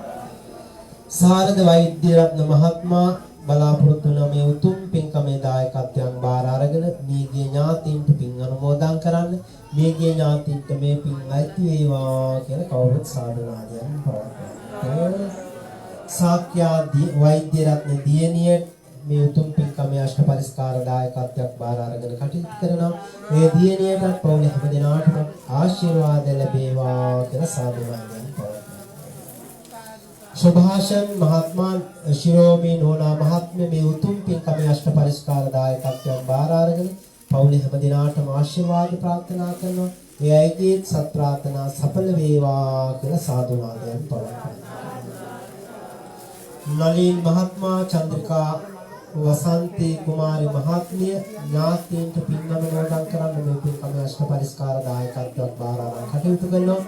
සාරද වෛද්‍ය රත්න මහත්මයා බලාපොරොත්තු වන මේ උතුම් පින්කමේ දායකත්වයන් බාර අරගෙන මේගේ ඥාතීන්ට පින් අනුමෝදන් කරන්න. මේගේ ඥාතීන්ට මේ පින් අයිති වේවා කියලා කවුරුත් සාදුනාදයන් පවත්වනවා. සාක්‍ය වෛද්‍ය රත්න දියණිය මේ උතුම් පින්කමේ අෂ්ට පරිස්කාර දායකත්වයක් බාර අරගෙන කටයුතු කරනවා. මේ දියණියට පවුලේ හැම දිනාටම ආශිර්වාද ලැබේවා කියලා සාදුනාදයන් පවත්වනවා. සුභාෂන් මහත්මයා ශිරෝමී නෝනා මහත්මිය මේ උතුම් පින්කමේ අෂ්ට පරිස්කාර දායකත්වයෙන් බාර අරගෙන පවුලේ හැම දිනාටම ආශිර්වාද ප්‍රාර්ථනා කරනවා. ඒ අයගේ සත් ප්‍රාර්ථනා සඵල වේවා කියලා සාදුනාදයන් පවත්වනවා. නලින් මහත්මයා චන්ද්‍රිකා වසන්ති කුමාරි මහත්මිය ඥාතීන්ට පින් අනුමෝදන් කරන්න මේ පින්කමේ අෂ්ට පරිස්කාර දායකත්වයක් බාර අරගෙන කටයුතු කරනවා.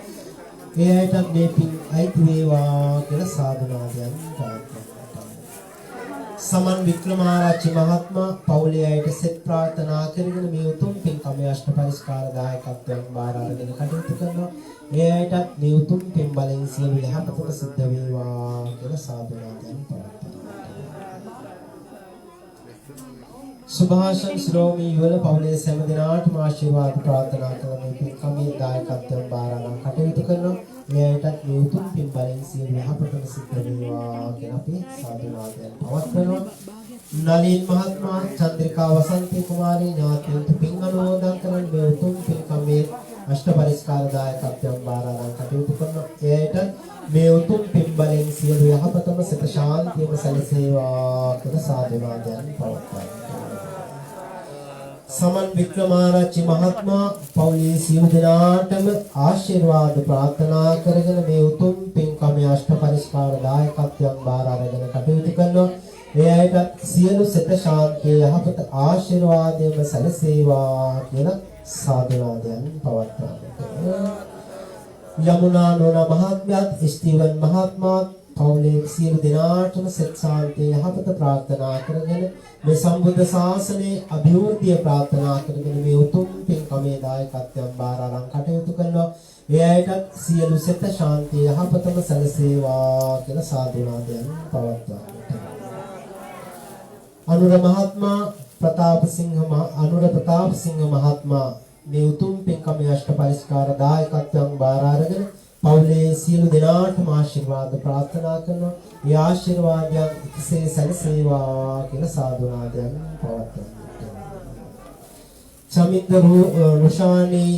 එයාට මේ පින් අයිති වේවා කියලා සාදුනාදයන් පවත්වනවා. සමන් වික්‍රමාරච්චි මහත්මයා පවුලේ අයට සෙත් ප්‍රාර්ථනා කරගෙන මේ උතුම් පින්කමේ අෂ්ට පරිස්කාර දායකත්වයෙන් බාර අරගෙන කටයුතු කරනවා. එයාට මේ උතුම් පින් බලෙන් සියලු යහපතට සිද්ධ වේවා කියලා සාදුනාදයන් පවත්වනවා. සුභාෂන් ශ්‍රෝමී යුවල පවුලේ සෑම දිනාටම ආශිර්වාද ප්‍රාර්ථනා කරන මේ පින්කමේ දායකත්වයෙන් බාර අරගෙන කටයුතු කරනවා. එයාටත් මේ උතුම් පින් බලෙන් සියලු යහපතට සිද්ධ වේවා කියලා අපි සාදුනාදයන් පවත්වනවා. නලින් මහත්මයා චන්ද්‍රිකා වසන්ති කුමාරී ඥාතීන්ට පින් අනුමෝදන් කරන මේ උතුම් පින්කමේ අෂ්ට පරිස්කාර දායකත්වයෙන් බාර අරගෙන කටයුතු කරනවා. එයාට මේ උතුම් පින් බලෙන් සියලු යහපතම සිත ශාන්තියම සැලසේවා කියලා සාදුනාදයන් පවත්වනවා. සමන් වික්‍රමාරච්චි මහත්මයා පවුලේ සියලු දෙනාටම ආශිර්වාද ප්‍රාර්ථනා කරගෙන මේ උතුම් පින්කමේ අෂ්ට පරිස්කාර දායකත්වයෙන් බාර අරගෙන කටයුතු කරනවා. එයාට සියලු සිත ශාන්තිය යහපත ආශිර්වාදයම සැලසේවා කියලා සාදුනාදයන් පවත්වනවා. යමුනා නෝනා මහත්මයාත් ස්ටීවන් මහත්මයාත් පවුලේ සියලු දෙනාටම සිත ශාන්තිය යහපත ප්‍රාර්ථනා කරගෙන මේ සම්බුද්ධ ශාසනයේ අභිවෘද්ධිය ප්‍රාර්ථනා කරගෙන මේ උතුම් පින්කමේ දායකත්වයෙන් බාර අරන් කටයුතු කරනවා. එයාට සියලු සිත ශාන්තිය යහපතම සැලසේවා කියලා සාදුනාදයන් පවත්වනවා. අනුර ප්‍රතාපසිංහ මහත්මයා මේ උතුම් පින්කමේ අෂ්ට පරිස්කාර දායකත්වයෙන් බාර අරගෙන පවුලේ සියලු දෙනාටම ආශිර්වාද ප්‍රාර්ථනා කරනවා. ඒ ආශිර්වාදයන් එක්සේ සැලසේවා කියලා සාදුනාදයන් පවත්වනවා. චමින්ද රුෂානී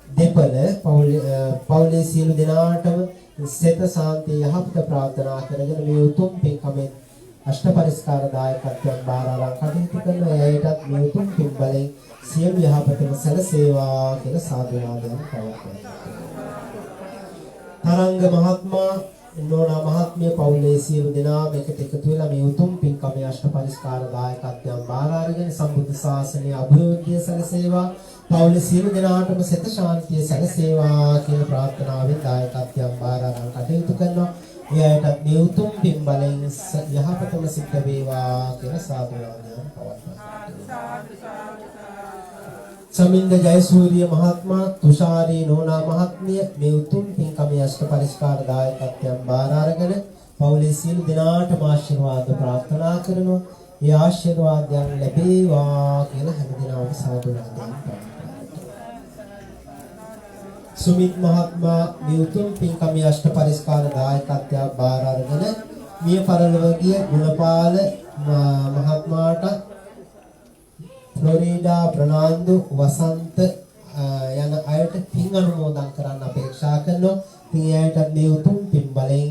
දෙපළ පවුලේ සියලු දෙනාටම සිත ශාන්තිය යහපත ප්‍රාර්ථනා කරගෙන මේ උතුම් පින්කමේ අෂ්ට පරිස්කාර දායකත්වයෙන් බාර අරන් කටයුතු කරනවා. එයාටත් මේ උතුම් පින් බලෙන් සියලු යහපතම සැලසේවා කියලා සාදුනාදයන් පවත්වනවා. තරංග මහත්මයා නෝනා මහත්මිය පවුලේ සියලු දෙනාම එකට එකතු වෙලා මේ උතුම් පින්කමේ අෂ්ට පරිස්කාර දායකත්වයෙන් බාර අරගෙන සම්බුද්ධ ශාසනයේ අභිවෘද්ධිය සැලසේවා. පවුලේ සියලු දෙනාටම සිත ශාන්තිය සැලසේවා කියන ප්‍රාර්ථනාවෙන් දායකත්වයෙන් බාර අරන් කටයුතු කරනවා. එයාටත් මේ උතුම් පින් බලෙන් යහපතම සිද්ධ වේවා කියලා සාදුනාදයන් පවත්වනවා. සමින්ද ජයසූරිය මහත්මයා තුෂාරී නෝනා මහත්මිය මේ උතුම් පින්කමේ අෂ්ට පරිස්කාර දායකත්වයෙන් බාර අරගෙන පවුලේ සියලු දෙනාටම ආශිර්වාද ප්‍රාර්ථනා කරනවා. ඒ ආශිර්වාදයන් ලැබේවා කියලා හැමදෙනාම සාදුනාදයන් පවත්වනවා. සුමිත් මහත්මයා මේ උතුම් පින්කමේ අෂ්ට පරිස්කාර දායකත්වයෙන් බාර අරගෙන මිය පරලොව ගිය ගුණපාල මහත්මයාට ෆ්ලොරිඩා ප්‍රනාන්දු වසන්ත යන අයට පින් අනුමෝදන් කරන්න අපේක්ෂා කරනවා. පින් අයට මේ උතුම් පින් බලෙන්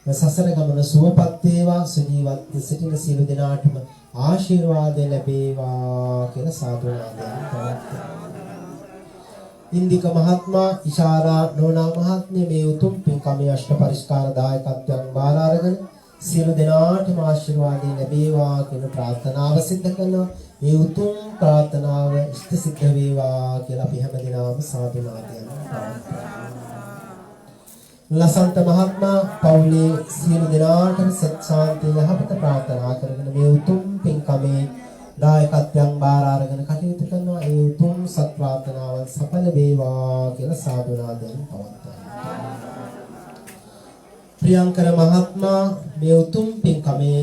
සසර ගමන සුවපත් වේවා. සුජීවත්ව සිටින සියලු දෙනාටම ආශිර්වාද ලැබේවා කියලා සාදුනාදයන් පවත්වනවා. ඉන්දික මහත්මයා, ඉෂාරා නෝනා මහත්මිය මේ උතුම් පින්කමේ අෂ්ට පරිස්කාර දායකත්වයන් බාර අරගෙන සියලු දෙනාටම ආශිර්වාද ලැබේවා කියන ප්‍රාර්ථනාව සිදු කරනවා. මේ උතුම් ප්‍රාර්ථනාව ඉෂ්ට සිද්ධ වේවා කියලා අපි හැමදෙනාම සාදුනාදයන් පවත්වනවා. ලසන්ත මහත්මයා පවුලේ සියලු දෙනාටම සත් ශාන්තිය යහපත ප්‍රාර්ථනා කරගෙන මේ උතුම් පින්කමේ දායකත්වයන් බාර අරගෙන කටයුතු කරනවා. ඒ උතුම් සත් ප්‍රාර්ථනාවන් සඵල වේවා කියලා සාදුනාදයන් පවත්වනවා. ප්‍රියංකර මහත්මයා මේ උතුම් පින්කමේ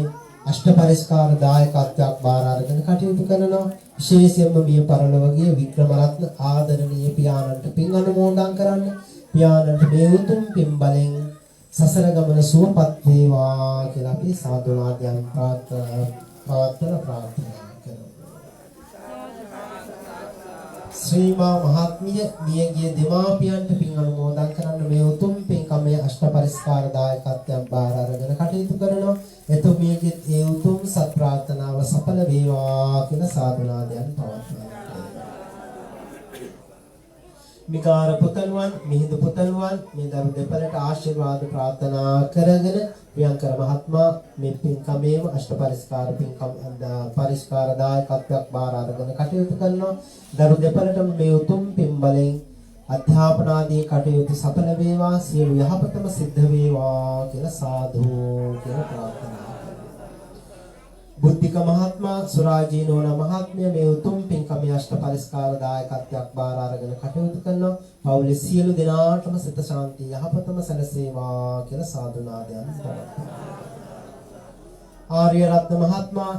අෂ්ට පරිස්කාර දායකත්වයක් බාර අරගෙන කටයුතු කරනවා. විශේෂයෙන්ම මිය පරලොවගේ වික්‍රමරත්න ආදරණීය පියාණන්ට පින් අනුමෝදන් කරන්න. පියාණන්ට මේ උතුම් පින් බලෙන් සසර ගමන සුවපත් වේවා කියලා අපි සාදුනාදයන් පවත්වන ප්‍රාර්ථනා ශ්‍රීමා මහත්මිය මියගිය දෙමාපියන්ට පින් අනුමෝදන් කරන්න මේ උතුම් පින්කමේ අෂ්ට පරිස්කාර දායකත්වයන් බාර අරගෙන කටයුතු කරනවා. එතුමියගේ ඒ උතුම් සත් ප්‍රාර්ථනාව සඵල වේවා කියලා සාදුනාදයන් පවත්වනවා. මිකාර පුතණුවන්, මිහිඳු පුතණුවන් මේ දරු දෙපළට ආශිර්වාද ප්‍රාර්ථනා කරගෙන ප්‍රියංකර මහත්මයා මේ පින්කමේම අෂ්ට පරිස්කාර පින්කම් පරිස්කාර දායකත්වයක් බාර අරගෙන කටයුතු කරනවා. දරු දෙපළට මේ උතුම් පින් බලෙන් අධ්‍යාපන ආදී කටයුතු සඵල වේවා. සියලු යහපතම සිද්ධ වේවා කියලා සාදු කියලා ප්‍රාර්ථනා. බුද්ධික මහත්මයා, සුරාජී නෝනා මහත්මිය මේ උතුම් පින්කමේ අෂ්ට පරිස්කාර දායකත්වයක් බාර අරගෙන කටයුතු කරනවා. පවුලේ සියලු දෙනාටම සිත ශාන්තිය යහපතම සැලසේවා කියලා සාදුනාදයන් පවත්වනවා. ආර්ය රත්න මහත්මයා,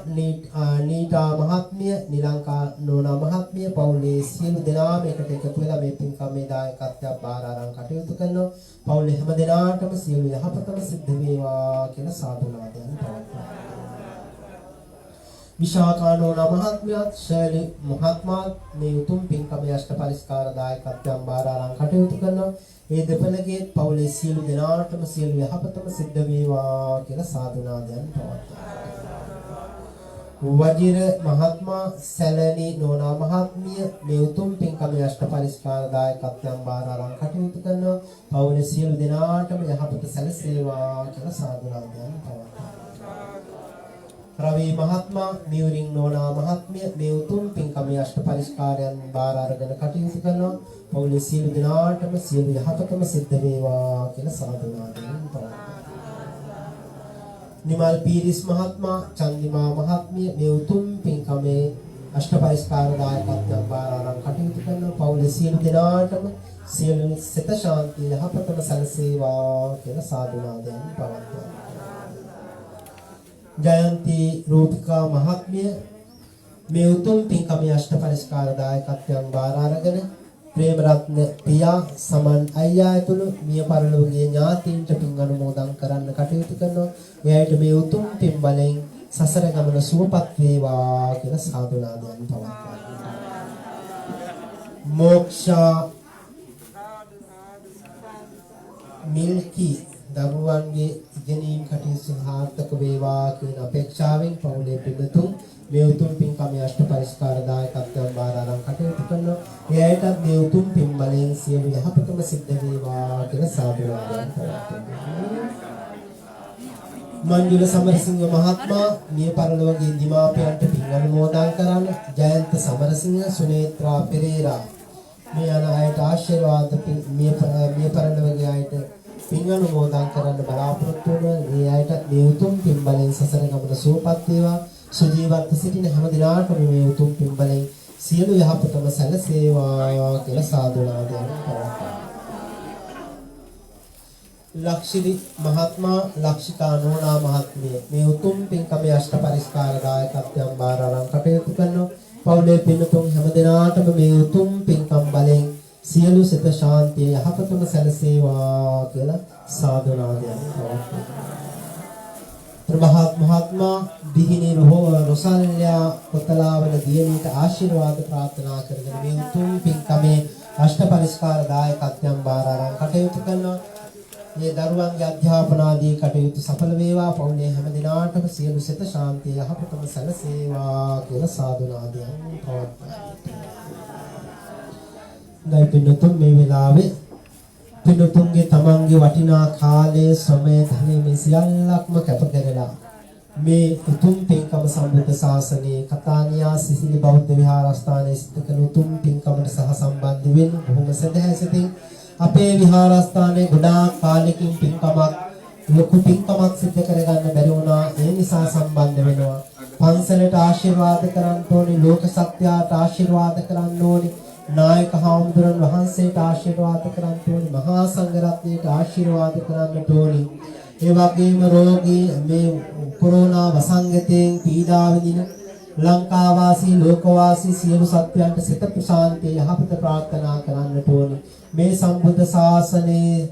නීතා මහත්මිය, නිලංකා නෝනා මහත්මිය පවුලේ සියලු දෙනාම එකට එකතු වෙලා මේ පින්කමේ දායකත්වයක් බාර අරන් කටයුතු කරනවා. පවුලේ හැම දෙනාටම සියලු යහපතම සිද්ධ වේවා කියලා සාදුනාදයන් පවත්වනවා. විශාඛා නෝනා මහත්මියත්, ශෛලි මහත්මයාත් මේ උතුම් පින්කමේ අෂ්ට පරිස්කාර දායකත්වයන් බාර අරන් කටයුතු කරනවා. මේ දෙපළගේ පවුලේ සියලු දෙනාටම සියලු යහපතම සිද්ධ වේවා කියලා සාදුනාදයන් පවත්වනවා. වජිර මහත්මයා, සැලනි නෝනා මහත්මිය මේ උතුම් පින්කමේ අෂ්ට පරිස්කාර දායකත්වයන් බාර අරන් කටයුතු කරනවා. පවුලේ සියලු දෙනාටම යහපත සැලසේවා කියලා සාදුනාදයන් පවත්වනවා. රවි මහත්මයා, මියුරින් නෝනා මහත්මිය මේ උතුම් පින්කමේ අෂ්ට පරිස්කාරයන් බාර අරගෙන කටයුතු කරනවා. පවුලේ සියලු දෙනාටම සියලු යහපතම සිද්ධ වේවා කියලා සාදුනාදයන් පවත්වනවා. නිමල් පීරිස් මහත්මයා, චන්දිමා මහත්මිය මේ උතුම් පින්කමේ අෂ්ට පරිස්කාර දායකත්වයන් බාර අරන් කටයුතු කරනවා. පවුලේ සියලු දෙනාටම සියලු සිත ශාන්තිය යහපතම සැලසේවා කියලා සාදුනාදයන් පවත්වනවා. ජයන්ති රූපිකා මහත්මිය මේ උතුම් පින්කමේ අෂ්ට පරිස්කාර දායකත්වයන් බාර අරගෙන ප්‍රේමරත්න පියා, සමන් අයියා ඇතුළු මිය පරලෝකීය ඥාතීන්ට පින් අනුමෝදන් කරන්න කටයුතු කරනවා. එයාට මේ උතුම් පින් බලෙන් සසර ගමන සුවපත් වේවා කියලා සාදුනාදයන් පවත්වනවා. මොක්ෂා මිල්කි දරුවන්ගේ ඉගෙනීම් කටයුතු සාර්ථක වේවා කියන අපේක්ෂාවෙන් පවුලේ පිළිතුරු මේ උතුම් පින්කමේ අෂ්ට පරිස්කාර දායකත්වයන් බාර අරන් කටයුතු කරනවා. එයාටත් මේ උතුම් පින් බලෙන් සියලු යහපතම සිද්ධ වේවා කියලා සාදුනාදයන් පවත්වනවා. මංජුල සමරසිංහ මහත්මයා මිය පරලොවගේ දීමාපියන්ට පින් අනුමෝදන් කරන්න. ජයන්ත සමරසිංහ, සුනේත්‍රා පෙරේරා මේ යන අයට ආශිර්වාද මිය පරලොවගේ අයට පින් අනුමෝදන් කරන්න බලාපොරොත්තු වෙන මේ අයට මේ උතුම් පින් බලෙන් සසර ගමන සුවපත් වේවා. සුජීවත්ව සිටින හැම දිනාටම මේ උතුම් පින් බලෙන් සියලු යහපතම සැලසේවා කියලා සාදුනාදයන් පවත්වනවා. ලක්ෂිරි මහත්මයා, ලක්ෂිතා නෝනා මහත්මිය මේ උතුම් පින්කමේ අෂ්ට පරිස්කාර දායකත්වයන් බාර අරන් කටයුතු කරනවා. පවුලේ පින්තුන් හැම දිනාටම මේ උතුම් පින්කම් බලෙන් සියලු සිත ශාන්තිය යහපතම සැලසේවා කියලා සාදුනාදයන් පවත්වනවා. ප්‍රභාත් මහත්මයා දිහිනේ රොසල්යා කොතලාවල දියණියට ආශිර්වාද ප්‍රාර්ථනා කරගෙන මේ උතුම් පින්කමේ අෂ්ට පරිස්කාර දායකත්වයන් බාර අරන් කටයුතු කරනවා. මේ දරුවන්ගේ අධ්‍යාපන ආදී කටයුතු සඵල වේවා. පවුලේ හැම දිනාටම සියලු සිත ශාන්තිය යහපතම සැලසේවා කියලා සාදුනාදයන් පවත්වනවා. දැන් පින්නතුන් මේ වෙලාවේ පින්නතුන්ගේ තමන්ගේ වටිනා කාලයේ ශ්‍රමය ධනෙ මේ සියල්ලක්ම කැප කරලා මේ උතුම් පින්කම සම්බුද්ධ ශාසනයේ කතානියා සිසිලි බෞද්ධ විහාරස්ථානයේ සිට කළ උතුම් පින්කමට සහ සම්බන්ධ වෙන බොහොම සදහැසිතින් අපේ විහාරස්ථානයේ ගොඩාක් කාලෙකින් පින්කමක් ලොකු පින්කමක් සිදු කරගන්න බැරි වුණා. ඒ නිසා සම්බන්ධ වෙනවා. පන්සලට ආශිර්වාද කරන්න ඕනේ, ලෝක සත්‍යයට ආශිර්වාද කරන්න ඕනේ, නායක හාමුදුරන් වහන්සේට ආශිර්වාද කරන්න ඕනේ, මහා සංඝරත්නයට ආශිර්වාද කරන්නට ඕනේ. ඒ වගේම රෝගී මේ කොරෝනා වසංගතයෙන් පීඩා විඳින ලංකාවාසී ලෝකවාසී සියලු සත්වයන්ට සිත ප්‍රශාන්තිය යහපත ප්‍රාර්ථනා කරන්නට ඕනේ. මේ සම්බුද්ධ ශාසනයේ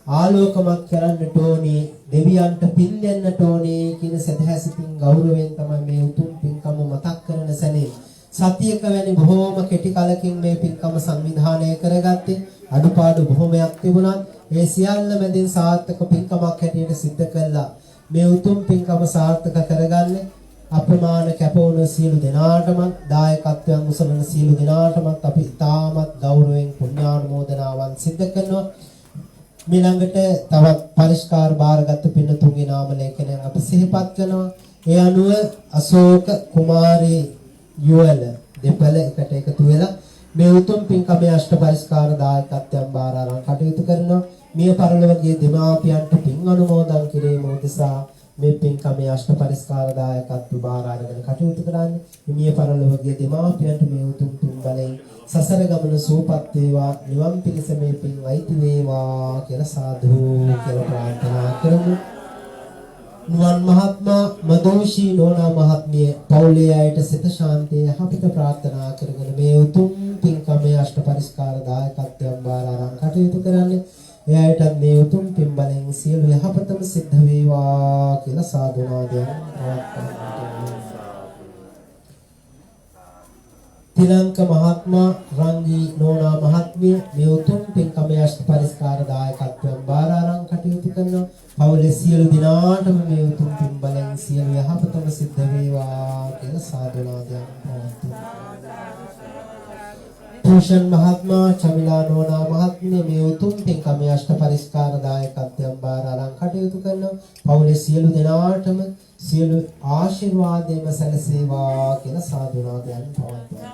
ආලෝකමත් කරන්නට ඕනේ, දෙවියන්ට පින් දෙන්නට ඕනේ කියන සදහැසිතින් ගෞරවයෙන් තමයි මේ උතුම් පින්කම මතක් කරන සැනේ සතියක වැනි බොහෝම කෙටි කලකින් මේ පින්කම සංවිධානය කරගත්තේ. අඩුපාඩු බොහෝමයක් තිබුණත් ඒ සියල්ල මැදින් සාර්ථක පින්කමක් හැටියට සිද්ධ කළා. මේ උතුම් පින්කම සාර්ථක කරගන්නේ අප්‍රමාණ කැපවුණු සියලු දෙනාටම දායකත්වයන් උසවන සියලු දෙනාටම අපි තාමත් ගෞරවයෙන් පුණ්‍යානුමෝදනාවන් සිදු කරනවා. ඊළඟට තවත් පරිස්කාර බාරගත් පින්නතුන්ගේ නාම ලේඛනයන් අපි සිහිපත් කරනවා. ඒ අනුව අශෝක කුමාරී යුවල දෙපළ එකට එකතු වෙලා මේ උතුම් පින්කමේ අෂ්ට පරිස්කාර දායකත්වයන් බාර අරන් කටයුතු කරනවා. මිය පරලොවගේ දෙමාපියන්ට පින් අනුමෝදන් කිරීම උදෙසා මේ පින්කමේ අෂ්ට පරිස්කාර දායකත්ව බාර අරගෙන කටයුතු කරන්නේ. මිය පරලොවගේ දෙමාපියන්ට මේ උතුම් පින් බලයෙන් සසර ගමන සූපත් වේවා, නිවන් පිණිස මේ පින් අයිති වේවා කියලා සාදු කියලා ප්‍රාර්ථනා කරමු. නුවන් මහත්මයා මදෝෂී නෝනා මහත්මිය පවුලේ අයට සිත ශාන්තිය යහපත ප්‍රාර්ථනා කරගෙන මේ උතුම් පින්කමේ අෂ්ට පරිස්කාර දායකත්වයන් බාර අරන් කටයුතු කරන්නේ. එයාට මේ උතුම් පින් බලෙන් සියලු යහපතම සිද්ධ වේවා කියලා සාදුනාදයන් ප්‍රාර්ථනා. තිලංක මහත්මයා රංගී නෝනා මහත්මිය මේ උතුම් පින්කමේ අෂ්ට පරිස්කාර දායකත්වයන් බාර අරන් කටයුතු කරනවා. පවුලේ සියලු දිනාටම මේ උතුම් පින් බලෙන් සියලු යහපතම සිද්ධ වේවා කියලා සාදුනාදයන් ප්‍රාර්ථනා. භූෂන් මහත්මයා චමිලා නෝනා මහත්මිය මේ උතුම් පින්කමේ අෂ්ට පරිස්කාර දායකත්වයන් බාර අරන් කටයුතු කරනවා. පවුලේ සියලු දෙනාටම සියලු ආශිර්වාදයෙන් සැලසේවා කියලා සාදුනාදයන් පවත්වනවා.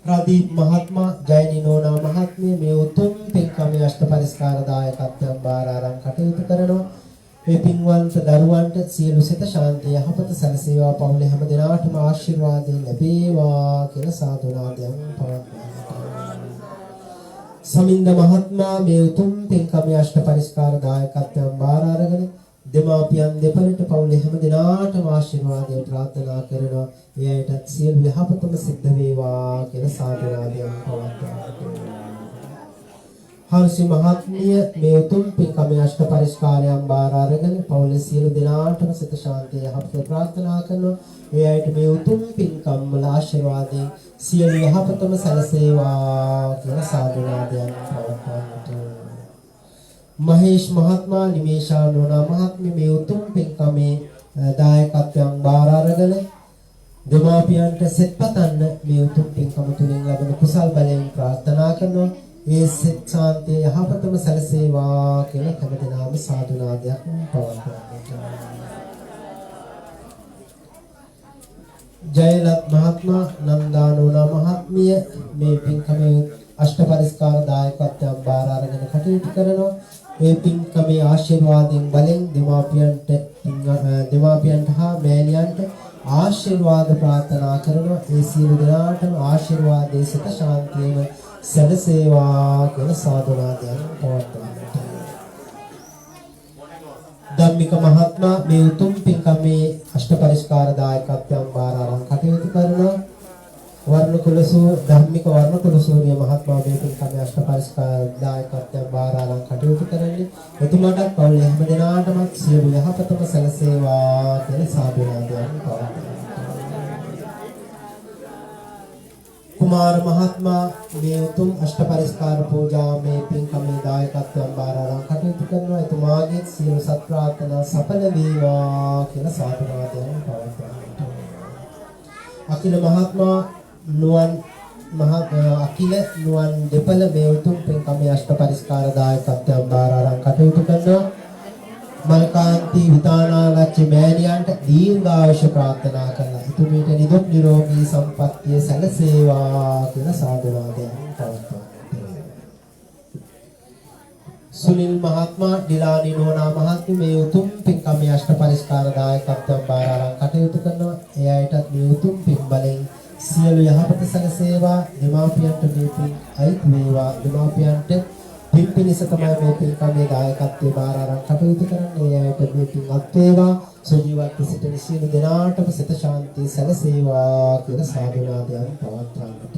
ප්‍රදීප් මහත්මයා ජයනි නෝනා මහත්මිය මේ උතුම් පින්කමේ අෂ්ට පරිස්කාර දායකත්වයන් බාර අරන් කටයුතු කරනවා. මේ පින්වන්ත දරුවන්ට සියලු සිත ශාන්තිය යහපත සැලසේවා. පවුලේ හැම දිනාටම ආශිර්වාදයෙන් ලැබේවා කියලා සාදුනාදයන් පවත්වනවා. සමින්ද මහත්මයා මේ උතුම් පින්කමේ අෂ්ට පරිස්කාර දායකත්වයන් බාර අරගෙන දෙමාපියන් දෙපළට පවුලේ හැම දිනාටම ආශිර්වාදයෙන් ප්‍රාර්ථනා කරනවා. එයාට සියලු යහපතම සිද්ධ වේවා කියලා සාදුනාදයන් පවත්වනවා. හර්ෂි මහත්මිය මේ උතුම් පින්කමේ අෂ්ට පරිස්කාරයන් බාර අරගෙන පවුලේ සියලු දෙනාටම සිත ශාන්තිය යහපත ප්‍රාර්ථනා කරනවා. එයාට මේ උතුම් පින්කම් වල ආශිර්වාදයෙන් සියලු යහපතම සැලසේවා කියලා සාදුනාදයන් පවත්වනවා. මහේෂ් මහත්මයා නිමේෂා නෝනා මහත්මිය මේ උතුම් පින්කමේ දායකත්වයන් බාර අරගෙන දෙමාපියන්ට සෙත්පතන්න මේ උතුම් පින්කම තුලින් ලැබෙන කුසල් බලයෙන් ප්‍රාර්ථනා කරනවා. ඒ සිත ශාන්තිය යහපතම සැලසේවා කියලා හැමදෙනාම සාදුනාදයක් පවත්වනවා. ජයලත් මහත්මයා නන්දා නෝනා මහත්මිය මේ පින්කමේ අෂ්ට පරිස්කාර දායකත්වයන් බාර අරගෙන කටයුතු කරනවා. ඒ පින්කමේ ආශිර්වාදයෙන් බලෙන් දෙමාපියන්ට හා මෑණියන්ට ආශිර්වාද ප්‍රාර්ථනා කරනවා. ඒ සියලු දෙනාටම ආශිර්වාදයේ සිත ශාන්තියම සැලසේවා කියලා සාදුනාදයන් පවත්වනවා. ධම්මික මහත්මයා මේ උතුම් පින්කමේ අෂ්ට පරිස්කාර දායකත්වයන් බාර අරන් කටයුතු කරනවා. වර්ණ කුල වර්ණකුලසෝ ධම්මික වර්ණකුලසෝරිය මහත්මයා මේ පින්කම අෂ්ටපරිස්කාර දායකත්වයෙන් බාර අරන් කටයුතු කරන්නේ. එතුමාටත් පවුලේ හැම දෙනාටම සියලු යහපතම සැලසේවා කියලා සාදුනාදයන් පවත්වනවා. කුමාර මහත්මයා මේ උතුම් අෂ්ටපරිස්කාර පූජා මේ පින්කමේ දායකත්වයෙන් බාර අරන් කටයුතු කරනවා. එතුමාගේ සියලු සත් ප්‍රාර්ථනා සඵල වේවා කියලා සාදුනාදයන් පවත්වනවා. අකිල මහත්මයා අකිල නුවන් දෙපළ මේ උතුම් පින්කමේ අෂ්ටපරිස්කාර දායකත්වයෙන් බාර අරන් කටයුතු කරනවා. මල්කාන්ති විතානාලච්චි මෑණියන්ට දීර්ඝායුෂ ප්‍රාර්ථනා කරලා ඉතුමීට නිදුක් නිරෝගී සම්පන්නිය සැලසේවා කියලා සාදුනාදයන් පවත්වනවා. සුනිල් මහත්මයා ඩිලානි නෝනා මහත්මිය මේ උතුම් පින්කමේ අෂ්ටපරිස්කාර දායකත්වයෙන් බාර අරන් කටයුතු කරනවා. ඒ අයටත් මේ උතුම් පින්බලෙන් සියලු යහපත සැලසේවා. දෙමාපියන්ට මේ පින් අයිති වේවා. දෙමාපියන්ට පින් පිණිස තමයි මේ පින්කමේ දායකත්වයේ බාර අරන් කටයුතු කරන්නේ. ඒ අයට මේ පින් අත් වේවා. සජීවත්ව සිටින සියලු දෙනාටම සිත ශාන්තිය සැලසේවා කියලා සාදුනාදයන් පවත්වන්නට.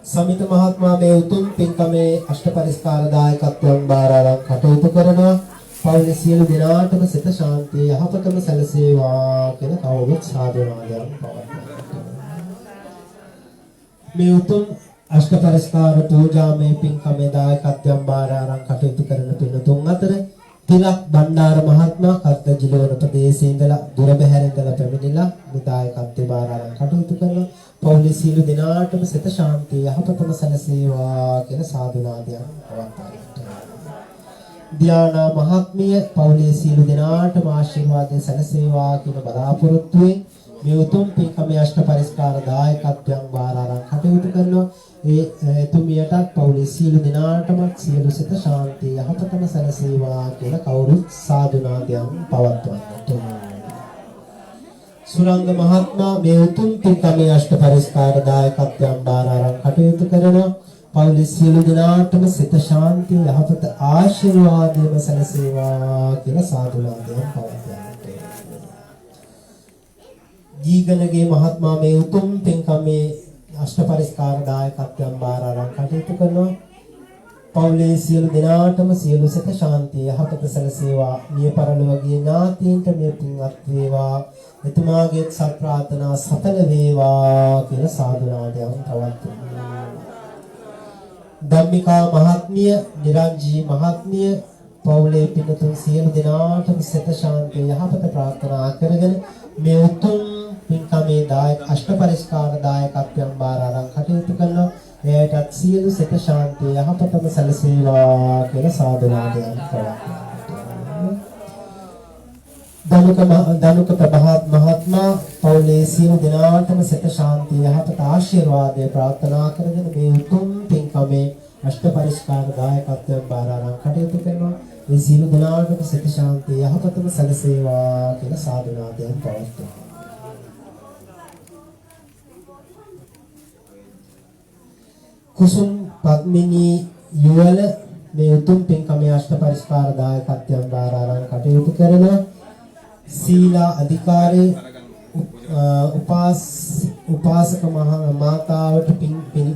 සමිත මහත්මයා මේ උතුම් පින්කමේ අෂ්ටපරිස්කාර දායකත්වයෙන් බාර අරන් කටයුතු කරනවා. පවුලේ සියලු දෙනාටම සිත ශාන්තිය යහපතම සැලසේවා කියලා කවුරුත් සාදුනාදයන් පවත්වනවා. මේ උතුම් අෂ්ටපරිස්කාර පූජා මේ පින්කමේ දායකත්වයෙන් බාර අරන් කටයුතු කරන පින්තුන් අතර තිලක් බණ්ඩාර මහත්මයා කර්තජිලෝන ප්‍රදේශයේ ඉඳලා දුර බැහැර ඉඳලා පැමිණිලා මේ දායකත්වයේ බාර අරන් කටයුතු කරනවා. පවුලේ සියලු දෙනාටම සිත ශාන්තිය යහපතම සැලසේවා කියලා සාදුනාදයන් පවත්වනවා. ධ්‍යානා මහත්මිය පවුලේ සියලු දෙනාටම ආශිර්වාදයෙන් සැලසේවා කියන බලාපොරොත්තුවෙන් මේ උතුම් පින්කමේ අෂ්ටපරිස්කාර දායකත්වයෙන් බාර අරන් කටයුතු කරනවා. ඒ එතුමියටත් පවුලේ සියලු දෙනාටම සියලු සිත ශාන්තිය යහපතම සැලසේවා කියලා කවුරුත් සාදුනාදයන් පවත්වනවා. සුරංග මහත්මයා මේ උතුම් පින්කමේ අෂ්ටපරිස්කාර දායකත්වයෙන් බාර අරන් කටයුතු කරනවා. පවුලේ සියලු දෙනාටම සිත ශාන්තිය යහපත ආශිර්වාදයෙන් සැලසේවා කියලා සාදුනාදයන් පවත්වනවා. ජීගණගේ මහත්මයා මේ උතුම් පින්කමේ අෂ්ටපරිස්කාර දායකත්වයෙන් බාර අරන් කටයුතු කරනවා. පවුලේ සියලු දෙනාටම සියලු සිත ශාන්තිය යහපත සැලසේවා. මිය පරලොවගේ ඥාතීන්ට මේ පින් අත් වේවා. එතුමාගේ සත් ප්‍රාර්ථනා සඵල වේවා කියලා සාදුනාදයන් පවත්වනවා. ධම්මිකා මහත්මිය, නිරංජී මහත්මිය පවුලේ පින්තුන් සියලු දෙනාටම සිත ශාන්තිය යහපත ප්‍රාර්ථනා කරගෙන මේ උතුම් පින්කමේ දායක අෂ්ටපරිස්කාර දායකත්වයෙන් බාර අරන් කටයුතු කරනවා. එයටත් සියලු සිත ශාන්තිය යහපතම සැලසේවා කියලා සාදුනාදයන් පවත්වනවා. ධනුක ප්‍රභාත් මහත්මයා පවුලේ සියලු දෙනාටම සිත ශාන්තිය යහපත ආශිර්වාදය ප්‍රාර්ථනා කරගෙන මේ උතුම් පින්කමේ අෂ්ටපරිස්කාර දායකත්වයෙන් බාර අරන් කටයුතු කරනවා. මේ සියලු දෙනාටම සිත ශාන්තිය යහපතම සැලසේවා කියලා සාදුනාදයන් පවත්වනවා. කුසුම් පද්මිනී යුවල මේ උතුම් පින්කමේ අෂ්ටපරිස්කාර දායකත්වයෙන් බාර අරන් කටයුතු කරනවා. සීලා අධිකාරී උපාසක මාතාවට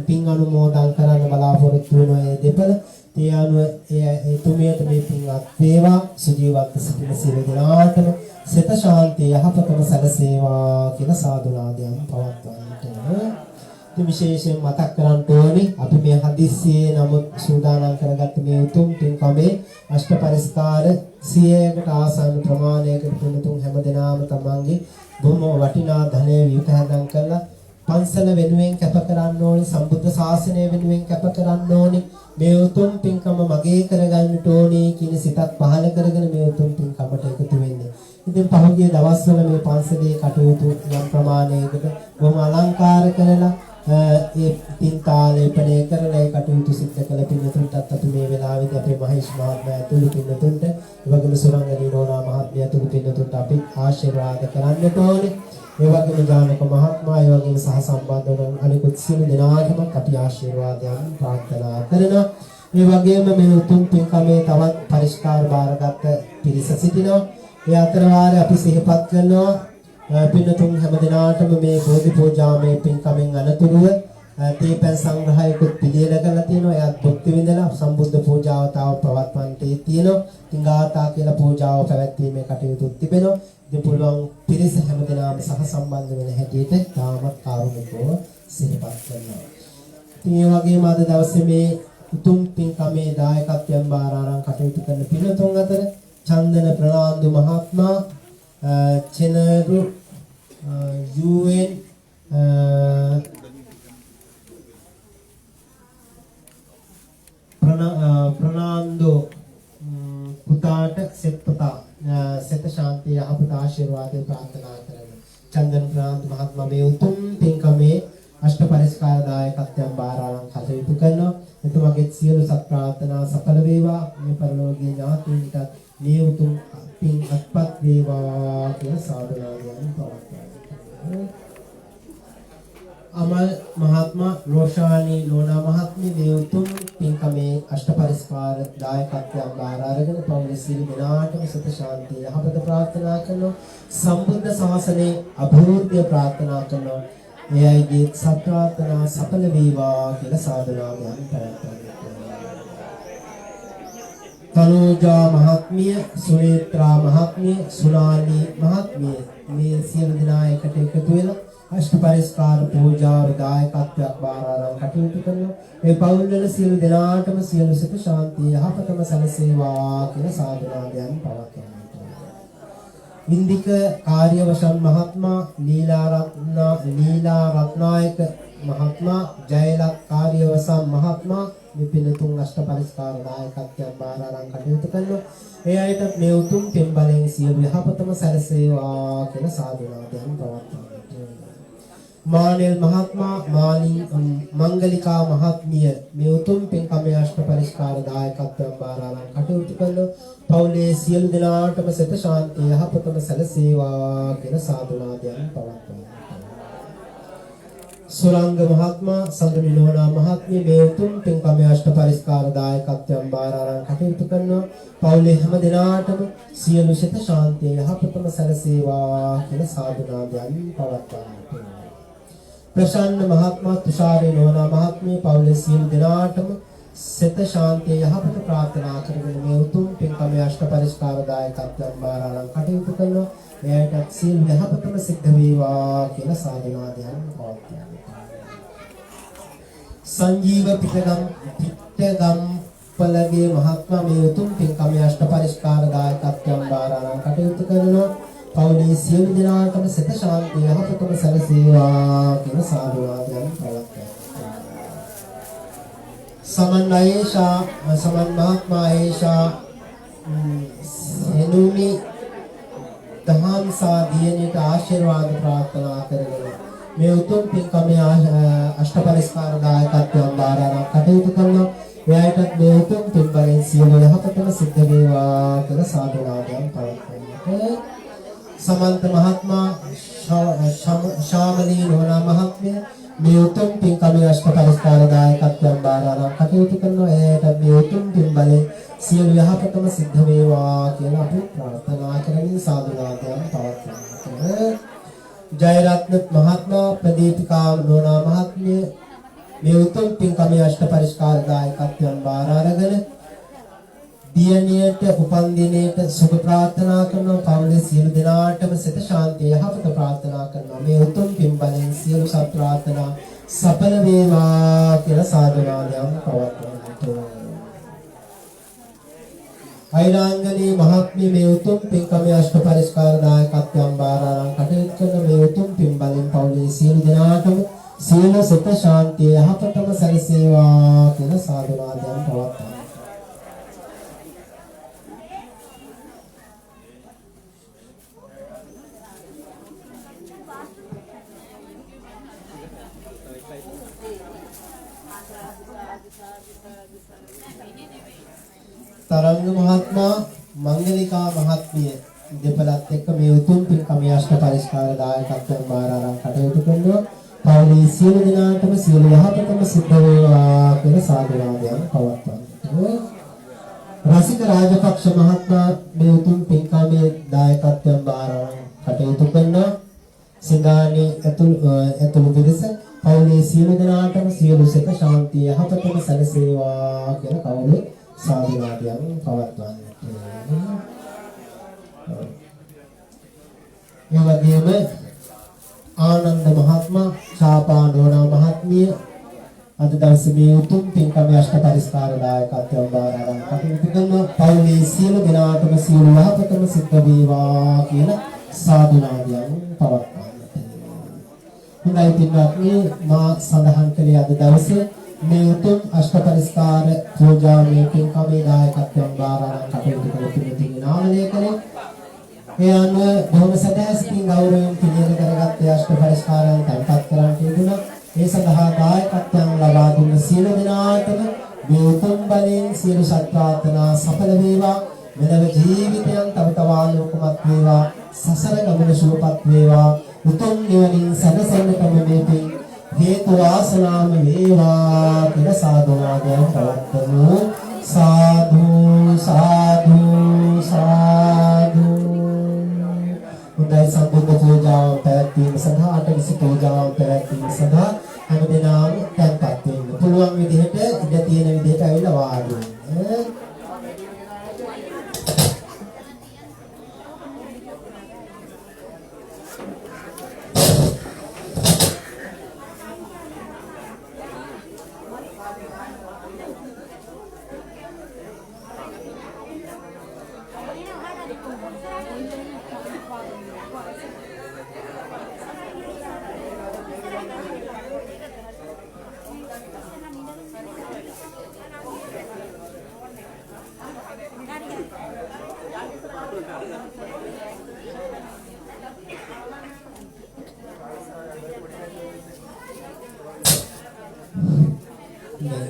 පින් අනුමෝදන් කරන්න බලාපොරොත්තු වෙනවා. ඒ දෙපළ ඒ අනුව එතුමියට මේ පින් අත් වේවා. සුජීවත්ව සිටින සියලු දෙනාටම සිත ශාන්තිය යහපතම සැලසේවා කියලා සාදුනාදයන් පවත්වන්නට. විශේෂයෙන් මතක් කරන්න ඕනේ අපි මේ හදිස්සියේ නමුත් සූදානම් කරගත්ත මේ උතුම් පින්කමේ අෂ්ටපරිස්කාර 100කට ආසන්න ප්‍රමාණයකට පුණුතුන් හැමදෙනාම තමන්ගේ බොහොම වටිනා ධනය විතහදම් කරලා පන්සල වෙනුවෙන් කැප කරන්න ඕනේ, සම්බුද්ධ ශාසනය වෙනුවෙන් කැප කරන්න ඕනේ, මේ උතුම් පින්කම මගේ කරගන්නට ඕනේ කියන සිතක් පහළ කරගෙන මේ උතුම් පින්කමට එකතු වෙන්නේ. ඉතින් පහුගිය දවස්වල මේ පන්සලේ කටයුතු යම් ප්‍රමාණයකට බොහොම අලංකාර කරලා ඒ පින්තාලේපනය කරලා ඒ කටයුතු සිද්ධ කළ පින්තුන්ටත් අපි මේ වෙලාවේදී අපේ මහේෂ් මහත්මයා ඇතුළු පින්තුන්ට එවැගේම සුරංගනී නෝනා මහත්මිය ඇතුළු පින්තුන්ට අපි ආශිර්වාද කරන්නට ඕනේ. ඒ වගේම ජානක මහත්මයා ඒ වගේම සහ සම්බන්ධ වන අනිකුත් සියලු දෙනාටම අපි ආශිර්වාදයන් ප්‍රාර්ථනා කරනවා. ඒ වගේම මේ උතුම් පින්කමේ තවත් පරිස්කාර බාරගත් පිරිස සිටිනවා. ඒ අතර වාරේ අපි සිහිපත් කරනවා පින්නතුන් හැම දිනාටම මේ බෝධි පූජාවේ පින්කමෙන් අනතුරුව තීපන් සංග්‍රහයකුත් පිළියෙල කරලා තියෙනවා. එයත් භුක්ති විඳලා සම්බුද්ධ පූජාව තාව පවත්වන්නට තියෙනවා. තිංගාතා කියලා පූජාව පැවැත්වීමේ කටයුතු තිබෙනවා. ඉතින් පුළුවන් පිරිස හැම දිනම සහ සම්බන්ධ වෙන හැටියට තාමත් කාරුණිකව සිහිපත් කරනවා. ඉතින් ඒ වගේම අද දවසේ මේ උතුම් පින්කමේ දායකත්වයෙන් බාර අරන් කටයුතු කරන පින්නතුන් අතර චන්දන ප්‍රනාන්දු මහත්මයා චෙනරු UN ප්‍රනාන්දු පුතාට සෙත ශාන්තිය යහපත ආශිර්වාදය ප්‍රාර්ථනා කරමි. චන්දන ප්‍රනාන්දු මහත්මයා මේ උතුම් පින්කමේ අෂ්ට පරිස්කාර දායකත්වයෙන් බාර අරන් කටයුතු කරනවා. එතුමාගේ සියලු සත් ප්‍රාර්ථනා සඵල වේවා. මේ පරිලෝකීය ඥාතීන්ට මේ උතුම් පින් අත්පත් වේවා කියලා සාදුනාදයන් පවත්වනවා. අමල් මහත්මයා රෝෂානි නෝනා මහත්මිය මේ උතුම් පින්කමේ අෂ්ට පරිස්කාර දායකත්වයෙන් බාර අරගෙන පවුලේ සියලු දෙනාටම සුඛ ශාන්තිය යහපත ප්‍රාර්ථනා කරනවා. සම්බුද්ධ ශාසනයේ අභිවෘද්ධිය ප්‍රාර්ථනා කරනවා. එයයිගේ සත් ප්‍රාර්ථනා සඵල වේවා කියලා සාදුනාදයන් පවත්වනවා. තනුජා මහත්මිය, සුනේත්‍රා මහත්මිය, සුනාලි මහත්මිය මේ සියලු දෙනා එකට එකතු වෙලා අෂ්ට පරිස්කාර පූජාව දායකත්වයක් බාර අරන් කටයුතු කරනවා. මේ පවුල් වල සියලු දෙනාටම සියලු සුඛ ශාන්තිය යහපතම සැලසේවා කියලා සාදුනාදයන් පවත්වනවා. ඉන්දික කාර්යවසම් මහත්මයා, ලීලා රත්නායක මහත්මයා, ජයලත් කාර්යවසම් මහත්මයා මේ පින්තුන් අෂ්ට පරිස්කාර දායකත්වයෙන් බාර අරන් කටයුතු කරනවා. ඒ අයට මේ උතුම් පින් බලෙන් සියලු යහපතම සැලසේවා කියලා සාදුනාදයන් පවත්වනවා. මානෙල් මහත්මයා, මංගලිකා මහත්මිය මේ උතුම් පින්කමේ අෂ්ට පරිස්කාර දායකත්වයෙන් බාර අරන් කටයුතු කරනවා. පවුලේ සියලු දෙනාටම සත ශාන්තිය යහපතම සැලසේවා කියලා සාදුනාදයන් පවත්වනවා. සුරංග මහත්මයා, සඳුනි නෝනා මහත්මිය මේ උතුම් පින්කමේ අෂ්ට පරිස්කාර දායකත්වයෙන් බාර අරන් කටයුතු කරනවා. පවුලේ හැම දෙනාටම සියලු සත ශාන්තිය යහපතම සැලසේවා කියලා සාදුනාදයන් පවත්වනවා. ප්‍රසන්න මහත්මයා, තුෂාරි නෝනා මහත්මිය පවුලේ සියලු දෙනාටම සත ශාන්තිය යහපත ප්‍රාර්ථනා කරගෙන මේ උතුම් පින්කමේ අෂ්ට පරිස්කාර දායකත්වයෙන් බාර අරන් කටයුතු කරනවා. එයාට සියලු යහපතම සිද්ධ වේවා කියලා සාදුනාදයන් පවත්වනවා. සංජීව පිටගම්පලගේ මහත්මයා මේ උතුම් පින්කමේ අෂ්ට පරිස්කාර දායකත්වයෙන් බාර අරන් කටයුතු කරනවා. පවුලේ සියලු දෙනාටම සිත ශාන්තිය යහපතම සැලසේවා කියලා සාදුනාදයන් පවත්වනවා. සමන් මහත්මයා ඒෂා එනුමි දහම්සා දියණියට ආශිර්වාද ප්‍රාර්ථනා කරගෙන මේ උතුම් පින්කමේ අෂ්ට පරිස්කාර දායකත්වයෙන් බාර අරන් කටයුතු කරනවා. එයාටත් මේ උතුම් පින් බලෙන් සියලු යහපතම සිද්ධ වේවා කියලා සාදුනාදයන් පවත්වනවා. සමන්ත මහත්මයා, ශාමලී නෝනා මහත්මිය මේ උතුම් පින්කමේ අෂ්ට පරිස්කාර දායකත්වයෙන් බාර අරන් කටයුතු කරනවා. එයාට මේ උතුම් පින් බලෙන් සියලු යහපතම සිද්ධ වේවා කියලා අපි ප්‍රාර්ථනා කරමින් සාදුනාදයන් පවත්වනවා. ජයරත්න මහත්මයා, ප්‍රදීපිකා නෝනා මහත්මිය මේ උතුම් පින්කමේ අෂ්ට පරිස්කාර දායකත්වයෙන් බාර අරගෙන දියණියට උපන් දිනේට සුභ ප්‍රාර්ථනා කරනවා. පවුලේ සියලු දෙනාටම සිත ශාන්තිය යහපත ප්‍රාර්ථනා කරනවා. මේ උතුම් පින් බලෙන් සියලු සත් ප්‍රාර්ථනා සඵල වේවා කියලා සාදුනාදයන් පවත්වනවා. අයිරාංගනී මහත්මිය මේ උතුම් පින්කමේ අෂ්ට පරිස්කාර දායකත්වයෙන් බාර අරන් කටයුතු කරන මේ උතුම් පින් බලෙන් පවුලේ සියලු දෙනාටම සියලු සුඛ ශාන්තිය යහපතම සැලසේවා කියලා සාදුනාදයන් පවත්වනවා. තරංග මහත්මයා, මංගලිකා මහත්මිය දෙපළත් එක්ක මේ උතුම් පින්කමේ අෂ්ට පරිස්කාර දායකත්වයෙන් බාර අරන් කටයුතු කරනවා. පවුලේ සියලු දෙනාටම සියලු යහපතම සිද්ධ වේවා කියලා සාදුනාදයන් පවත්වනවා. රසික රාජපක්ෂ මහත්මයා මේ උතුම් පින්කමේ දායකත්වයෙන් බාර අරන් කටයුතු කරනවා. සිඟානි ඇතුළු පිරිස පවුලේ සියලු දෙනාටම සියලු සිත ශාන්තිය යහපතම සැලසේවා කියලා කවුරු සාදු නාදයන් පවත්වන්නට. ඒ වගේම ආනන්ද මහත්මයා, ශාපානෝනා මහත්මිය අද දවසේ මේ උතුම් පින්කමේ අෂ්ට පරිස්කාර දායකත්වයෙන් බාර අරන් කටයුතු කරන පවුලේ සියලු දෙනාටම සියලු යහපතම සිද්ධ වේවා කියලා සාදු නාදයන් පවත්වන්නට. හොඳයි පින්වත්නි, මා සඳහන් කළේ අද දවසේ මේ උතුම් අෂ්ට පරිස්කාර පූජාවේ පින්කමේ දායකත්වයෙන් බාර අරන් කටයුතු කරන පින්තුන්ගේ නාමය කරේ ඒ අනුව බොහොම සදහසිතින් ගෞරවයෙන් පිළියෙල කරගත් අෂ්ට පරිස්කාරයන් තැන්පත් කරන් තිබුණා. මේ සඳහා දායකත්වයෙන් ලබා දුන්න සියලු දෙනාටම මේ උතුම් බලයෙන් සියලු සත් ප්‍රාර්ථනා සඵල වේවා. මෙලව ජීවිතයන් තව තව ආලෝකමත් වේවා. සසර ගමන සුවපත් වේවා. උතුම් නිවනින් සැනසෙන්නටම මේ පින් හේතු වාසනාම වේවා කියලා සාදුනාදයන් පවත්වමු. සාදු සාදු සාදු. උදේ සම්බුද්ධ පූජාව පැවැත්වීම සඳහා අටවිසි පූජාව පැවැත්වීම සඳහා හැමදෙනාම tempත් වෙන්න. පුළුවන් විදිහට ඉඩ තියෙන විදිහට ඇවිල්ලා වාඩි වෙන්න.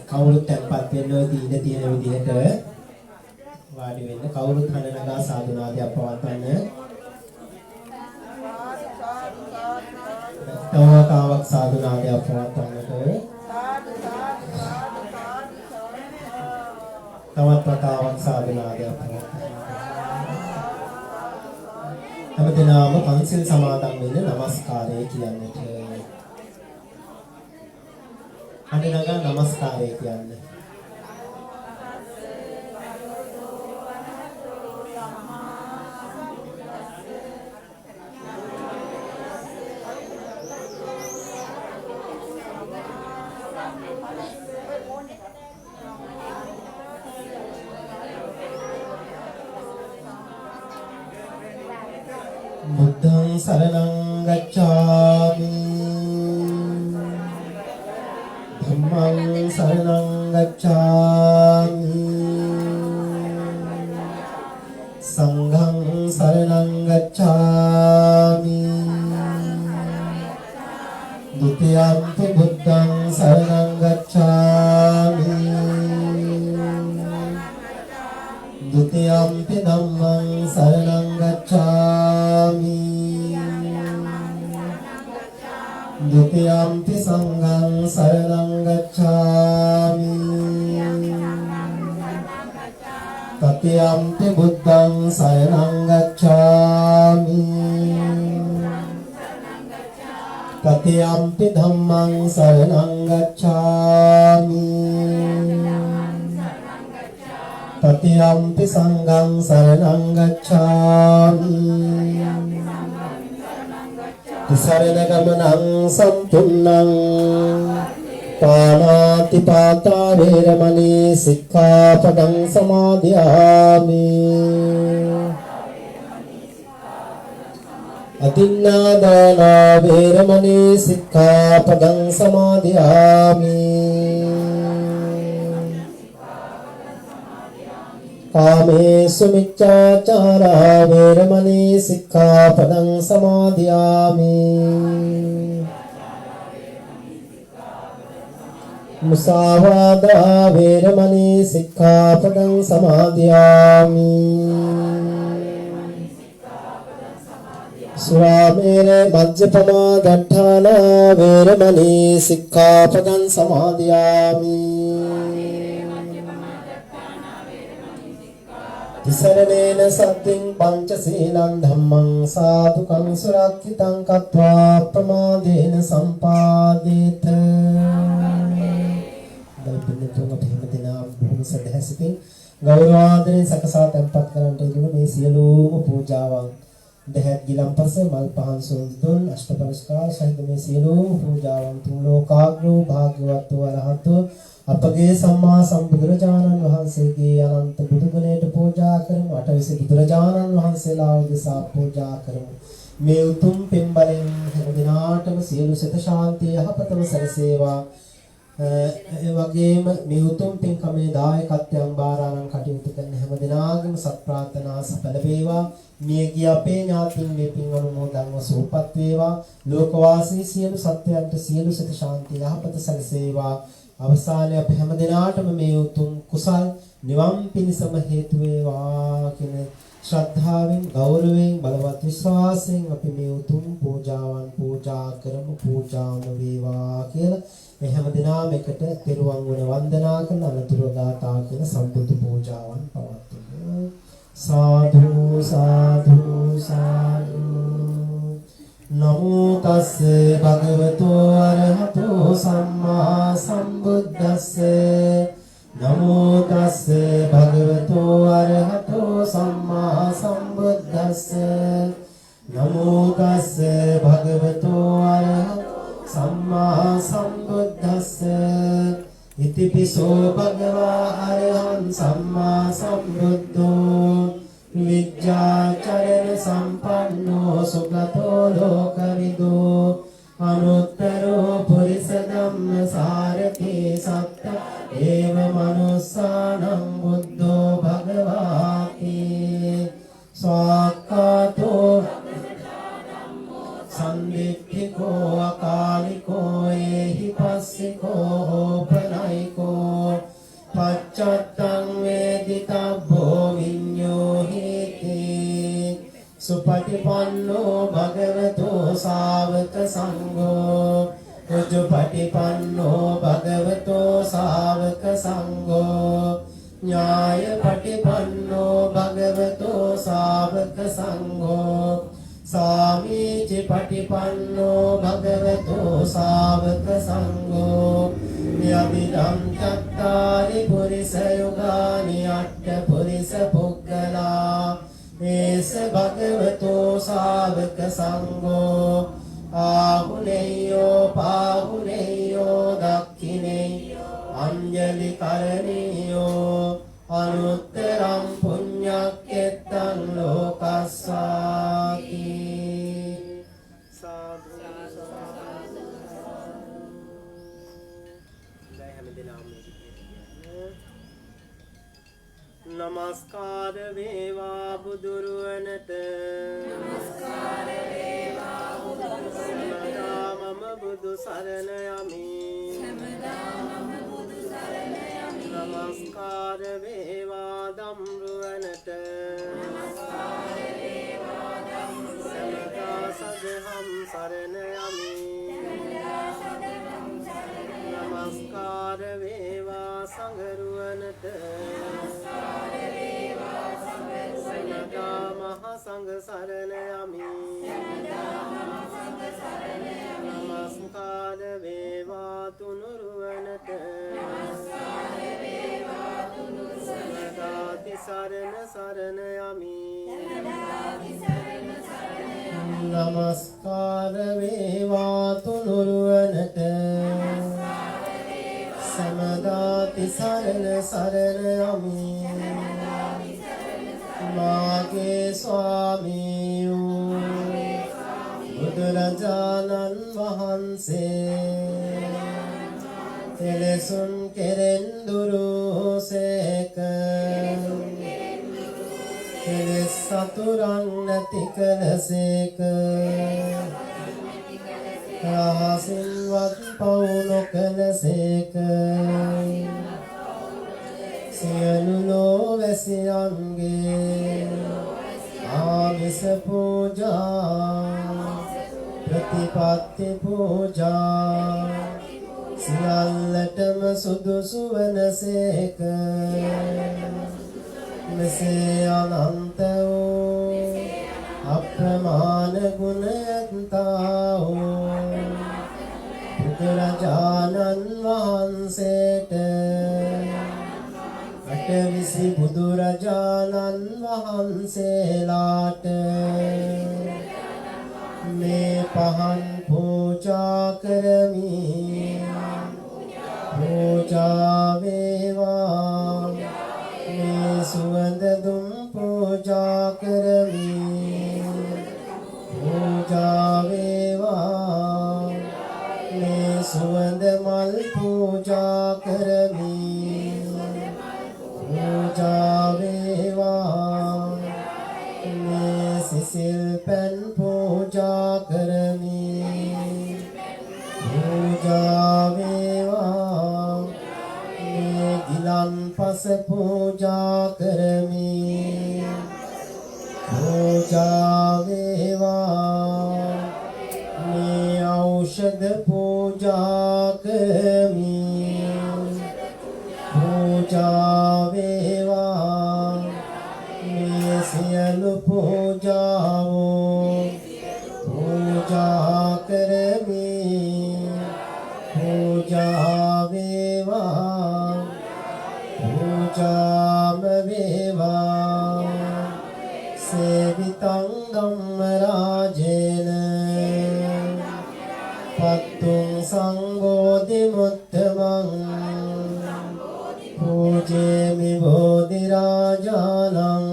කවුරුත් tempත් වෙන්න ඔය ඉඳ තියෙන විදිහට වාඩි වෙන්න. කවුරුත් හන නගා සාදු නාදයක් පවත්වන්න. තවතාවක් සාදු නාදයක් පවත්වන්නට. තවත් වතාවක් සාදු නාදයක් පවත්වන්න. හැමදෙනාම පන්සිල් සමාදන් වෙන්න নমස්කාරය කියන්නට. අනිනගා নমස්කාරය කියන්නේ. බුද්ධං සරණං ගච්ඡාමි ධම්මං සරණං ගච්ඡාමි සංඝං සරණං ගච්ඡාමි ဒုတိယံ පි බුද්ධං සරණං ගච්ඡාමි ဒုတိယံ පි ධම්මං සරණං ගච්ඡාමි ဒုတိယံ පි සංඝං සරණං ගච්ඡාමි တတိယံ පි බුද්ධං සරණං ගච්ඡාමි တတိယံ පි ධම්මං සරණං ගච්ඡාමි တတိယံ පි සංඝං සරණං ගච්ඡාමි සරණ ගමනං සම්පූර්ණං පාණාති පාතා වේරමණී සික්ඛාපදං සමාදියාමි අදින්නාදාන වේරමණී සික්ඛාපදං සමාදියාමි කාමේසු මිච්ඡාචාරා වේරමණී සික්ඛාපදං සමාදියාමි මුසාවාදා වේරමණී සික්ඛාපදං සමාදියාමි සුරාමේර මජ්ජපමා දට්ඨානා වේරමණී සික්ඛාපදං සමාදියාමි තිසරණේන සද්දින් පංචශීලං ධම්මං සාදුකං සුරක්ඛිතං කତ୍වා ප්‍රමාදේන සම්පාදේත. බල්පින්නතුන් අපි හැමදෙනා බොහොම සදහසිතින් ගෞරවාදරයෙන් සකසා තැන්පත් කරන්නට යෙදුණු මේ සියලුම පූජාවන් දහත් ගිලම්පස මල් පහන් සුන්දුන් අෂ්ටපරිස්කාර සහිත මේ සියලුම පූජාවන් තුන් ලෝකාග්‍රෝ භාග්‍යවත් වූ අරහතෝ අපගේ සම්මා සම්බුදුරජාණන් වහන්සේගේ අනන්ත බුදු ගුණයට පූජා කරමු. අටවිස බුදුරජාණන් වහන්සේලා උදෙසා පූජා කරමු. මේ උතුම් පින්බලෙන් හැම දිනාටම සියලු සිත ශාන්තිය යහපතම සැලසේවා. ඒ වගේම මේ උතුම් පින්කමේ දායකත්වයන් බාරානම් කටයුතු කරන හැම දිනාගේම සත් ප්‍රාර්ථනා සඵල වේවා. මියගිය අපේ ඥාතීන් මේ පින් අනුමෝදන්ව සුවපත් වේවා. ලෝකවාසී සියලු සත්වයන්ට සියලු සිත ශාන්තිය යහපත සැලසේවා. අවසානයේ අප හැම දිනාටම මේ උතුම් කුසල් නිවන් පිණසම හේතු වේවා කියන ශ්‍රද්ධාවෙන් ගෞරවයෙන් බලවත් විශ්වාසයෙන් අපි මේ උතුම් පූජාවන් පූජා කරමු. පූජාම වේවා කියලා මේ හැම දිනාම එකට තෙරුවන් වන වන්දනා කරන අනුතුරු දාතා කියන සම්බුදු පූජාවන් පවත්වමු. සාදු සාදු සාදු. නමෝ තස්ස භගවතෝ අරහතෝ සම්මා සම්බුද්දස්ස. නමෝ තස්ස භගවතෝ අරහතෝ සම්මා සම්බුද්දස්ස. නමෝ තස්ස භගවතෝ අරහතෝ සම්මා සම්බුද්දස්ස. ඉතිපිසෝ භගවා අරහං සම්මා සම්බුද්ධෝ විද්‍යාචරණ සම්පන්නෝ සුගතෝ ලෝකවිදෝ අනුත්තරෝ පුරිස ධම්ම සාරති සත්ත ඒව මනුස්සානං බුද්ධෝ භගවාති. ස්වාක්ඛාතෝ සම්දිට්ඨිකෝ අකාලිකෝ ඒහි පස්සිකෝ ඕපනයිකෝ පච්චත්තං වේදිතබ්බෝ විඤ්ඤෝ හේති. සුපටිපන්නෝ භගවතෝ ශාවක සංඝෝ. උජුපටිපන්නෝ භගවතෝ ශාවක සංඝෝ. ඥායපටිපන්නෝ භගවතෝ ශාවක සංඝෝ. සාමීචි පටිපන්නෝ භගවතෝ ශාවක සංඝෝ. යදිදං චත්තාරි පුරිස යුගානි අට්ඨ පුරිස පුග්ගලා මේස භගවතෝ ශාවක සංඝෝ. ආහුනේයෝ පාහුනේයෝ දක්ඛිනේයෝ අංජලි කරණීයෝ අනුත්තරං පුඤ්ඤක්ඛෙත්තං ලෝකස්සාති. සාදු සාදු. නමස්කාර වේවා බුදුරුවනට. නමස්කාර වේවා බුදුරුවනට. මම බුදු සරණ යමි. නමස්කාර වේවා ධම්රුවනට. නමස්කාර වේවා ධම්රුවනට. සදහම් සරණ යමි. නමස්කාර වේවා සංඝරුවනට. නමස්කාර වේවා සංඝරුවනට. මහ සංඝ සරණ යමි. නමස්කාර වේවා තුනුරුවනට. නමස්කාර වේවා තුනුරුවනට. සරණ සරණ යමි. නමස්කාර වේවා තුනුරුවනට. සමදාති සරණ සරණ යමි. මාගේ ස්වාමීයෝ බුදුරජාණන් වහන්සේ එලෙසුන් කෙරෙන් දුරුසේක. කෙලෙස් සතුරන් නැති කලසේක. රහසින්වත් පව් නොකලසේක. සියලු ලෝවැසියන්ගේ ආමිස පූජා ප්‍රතිපත්ති පූජා සියල්ලටම සුදුසු වනසේක. මෙසේ අනන්ත වූ අප්‍රමාණ ගුණයන්තා වූ බුදුරජාණන් වහන්සේට අටවිසි බුදුරජාණන් වහන්සේලාට මේ පහන් පූජා කරමි පූජා වේවා මේ සුවඳ දුම් පූජා කරමි පූජා වේවා මේ සුවඳ මල් පූජා කරමි පූජා වේවා මේ සිසිල් පෙන් පූජා කරමි පූජා වේවා මේ ගිලන්පස පූජා කරමි පූජා වේවා මේ ඖෂධ පූජා කරමි පූජා වේවා මේ සියලු පූජාවෝ පූජා කරමි පූජා වේවා පූජාම වේවා සේවිතං ධම්ම රාජේන පත්තුං සංඝෝධි මුත්තමං පූජේමි බෝධි රාජානං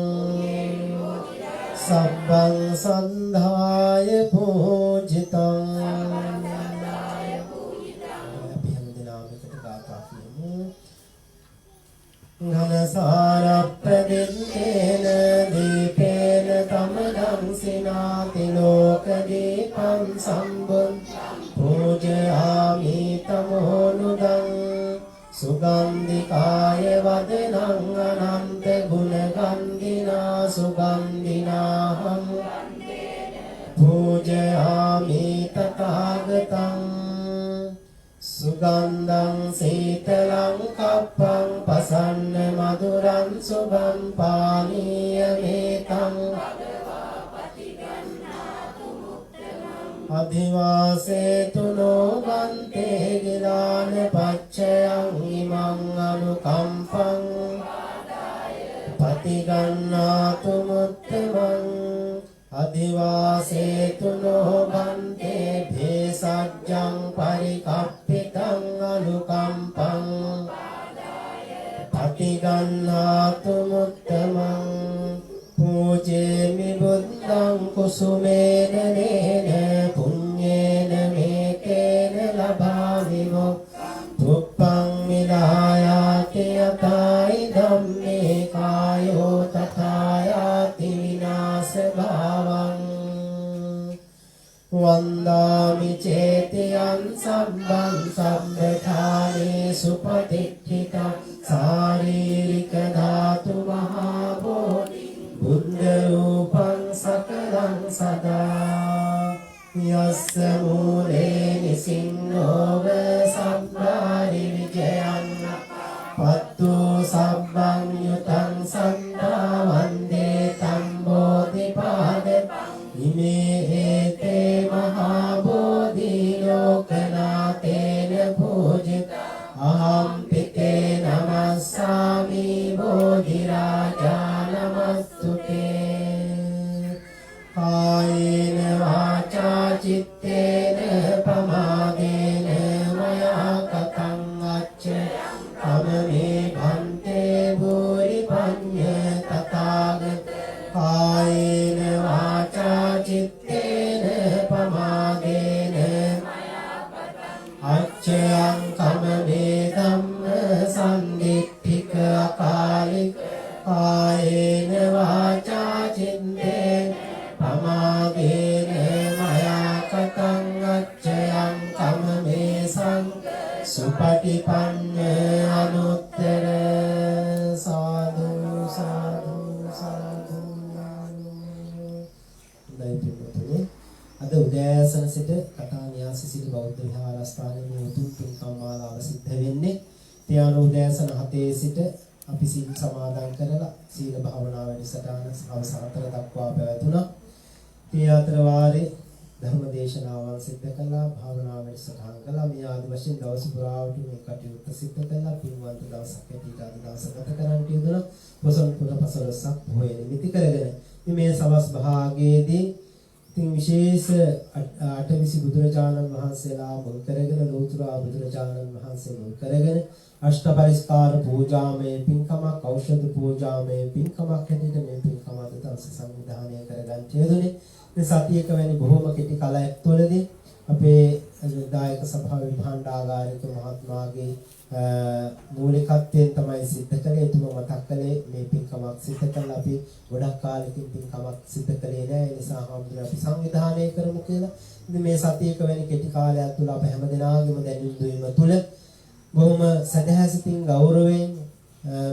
සබ්බං සන්ධාය පූජිතං අපි හැමදෙනාම එකට ගාථා කියමු ඝනසාරප්පදිත්තේන දීපේන තමදං සිනාති ලෝක දීපං සම්බුන් පූජයාමි තමෝනුදං සුගන්ධිකාය වදනං අනන්ත ගුණගන්ධිනා සුගන්ධිනාහං පූජයාමි තථාගතං සුගන්ධං සීතලං කප්පං පසන්න මధుරං සුභං පානීයමේතං අධිවාසේතු නෝබන්තේ ගිලාන පච්චයං ඉමං අනුකම්පං පතිගන්නාතු මුත්තමං අධිවාසේතු නෝබන්තේ භේසජ්ජං පරිකප්පිතං අනුකම්පං පතිගන්නාතු මුත්තමං පූජේමි බුද්ධං කුසුමේන නේන පුඤ්ඤේන මේකේන ලබාමි මුක්ඛං මිලායාති යතයි ධම්මේ කායෝ තථායාති විනාශ භාවං වන්දාමි චේතියං සම්බං සම්බඨානේ සුපතිට්ඨිතං ශාරීරික ධාතු මහා බෝධි බුද්ධ රූපං සකලං සදා යස්ස මූලේ නිසින්නෝව සම්බාරි විජයං පත්තු සබ්බං යුතං සම්දා වන්දේ තම් බෝධිපාද ඉමේ හේතේ මහා බෝධි ලෝකනාතේන පූජිත අහම් පිතේ නමස්සාමි බෝධි රාජා නමස්තුතේ කායේන වාචා චිත්තේන පමාදේන මයා කතං අච්ච අමමේ භන්තේ භූරි පඤ්ඤ තථාගත කායේන වාචා චිත්තේන පමාදේන අච්චයං කමමේ ධම්ම සම්දිට්ඨික අකාලික කායේන වාචා චිත්තේන පමාදේන මයා කතං අච්චයං කමමේ සං සුපටිපන්න අනුත්තර සාදු සාදු සාදු අද උදෑසන සිට කතා න්‍යාස සිට බෞද්ධ විහාරස්ථානයේ උතුම් පින්කම් මාලාව සිද්ධ වෙන්නේ. තියාන උදෑසන 7 සිට අපි සීල සමාදන් කරලා සීල භාවනා වැඩසටහන හවස 4 දක්වා පැවැතුණා. මේ අතර වාරේ ධර්ම දේශනාවන් සිද්ධ කළා, භාවනා වැඩසටහන් කළා. මේ ආදි වශයෙන් දවස පුරාවට මේ කටයුත්ත සිද්ධ කළා. පින්වන්ත දවසක් ඇටියට අද දවස ගත කරන්න යෙදුණා. පොසොන් පුර පසළොස්වක පොහොය නිමිති කරගෙන. මේ සවස් භාගයේදී ඉතින් විශේෂ අටවිසි බුදුරජාණන් වහන්සේලා මුල් කරගෙන ලෝතර බුදුරජාණන් වහන්සේ මුල් කරගෙන අෂ්ටපරිස්කාර පූජාමය පින්කමක්, ඖෂධ පූජාමය පින්කමක් හැටියට මේ පින්කම අද දවසේ සංවිධානය කරගන්න යෙදුනේ. මේ සතියක වැනි බොහොම කෙටි කාලයක් තුළදී අපේ දායක සභාවේ භාණ්ඩාගාරික මහත්මයාගේ මූලිකත්වයෙන් තමයි සිද්ධ කළේ. එතුමා මතක් කළේ මේ පින්කමක් සිද්ධ කළා අපි ගොඩක් කාලෙකින් පින්කමක් සිද්ධ කළේ නැහැ. ඒ නිසා හැමෝටම අපි සංවිධානය කරමු කියලා. ඉතින් මේ සතියක වැනි කෙටි කාලයක් තුළ අප හැමදෙනාගේම දැනුම් දීම තුළ බොහොම සදහැසිතින් ගෞරවයෙන්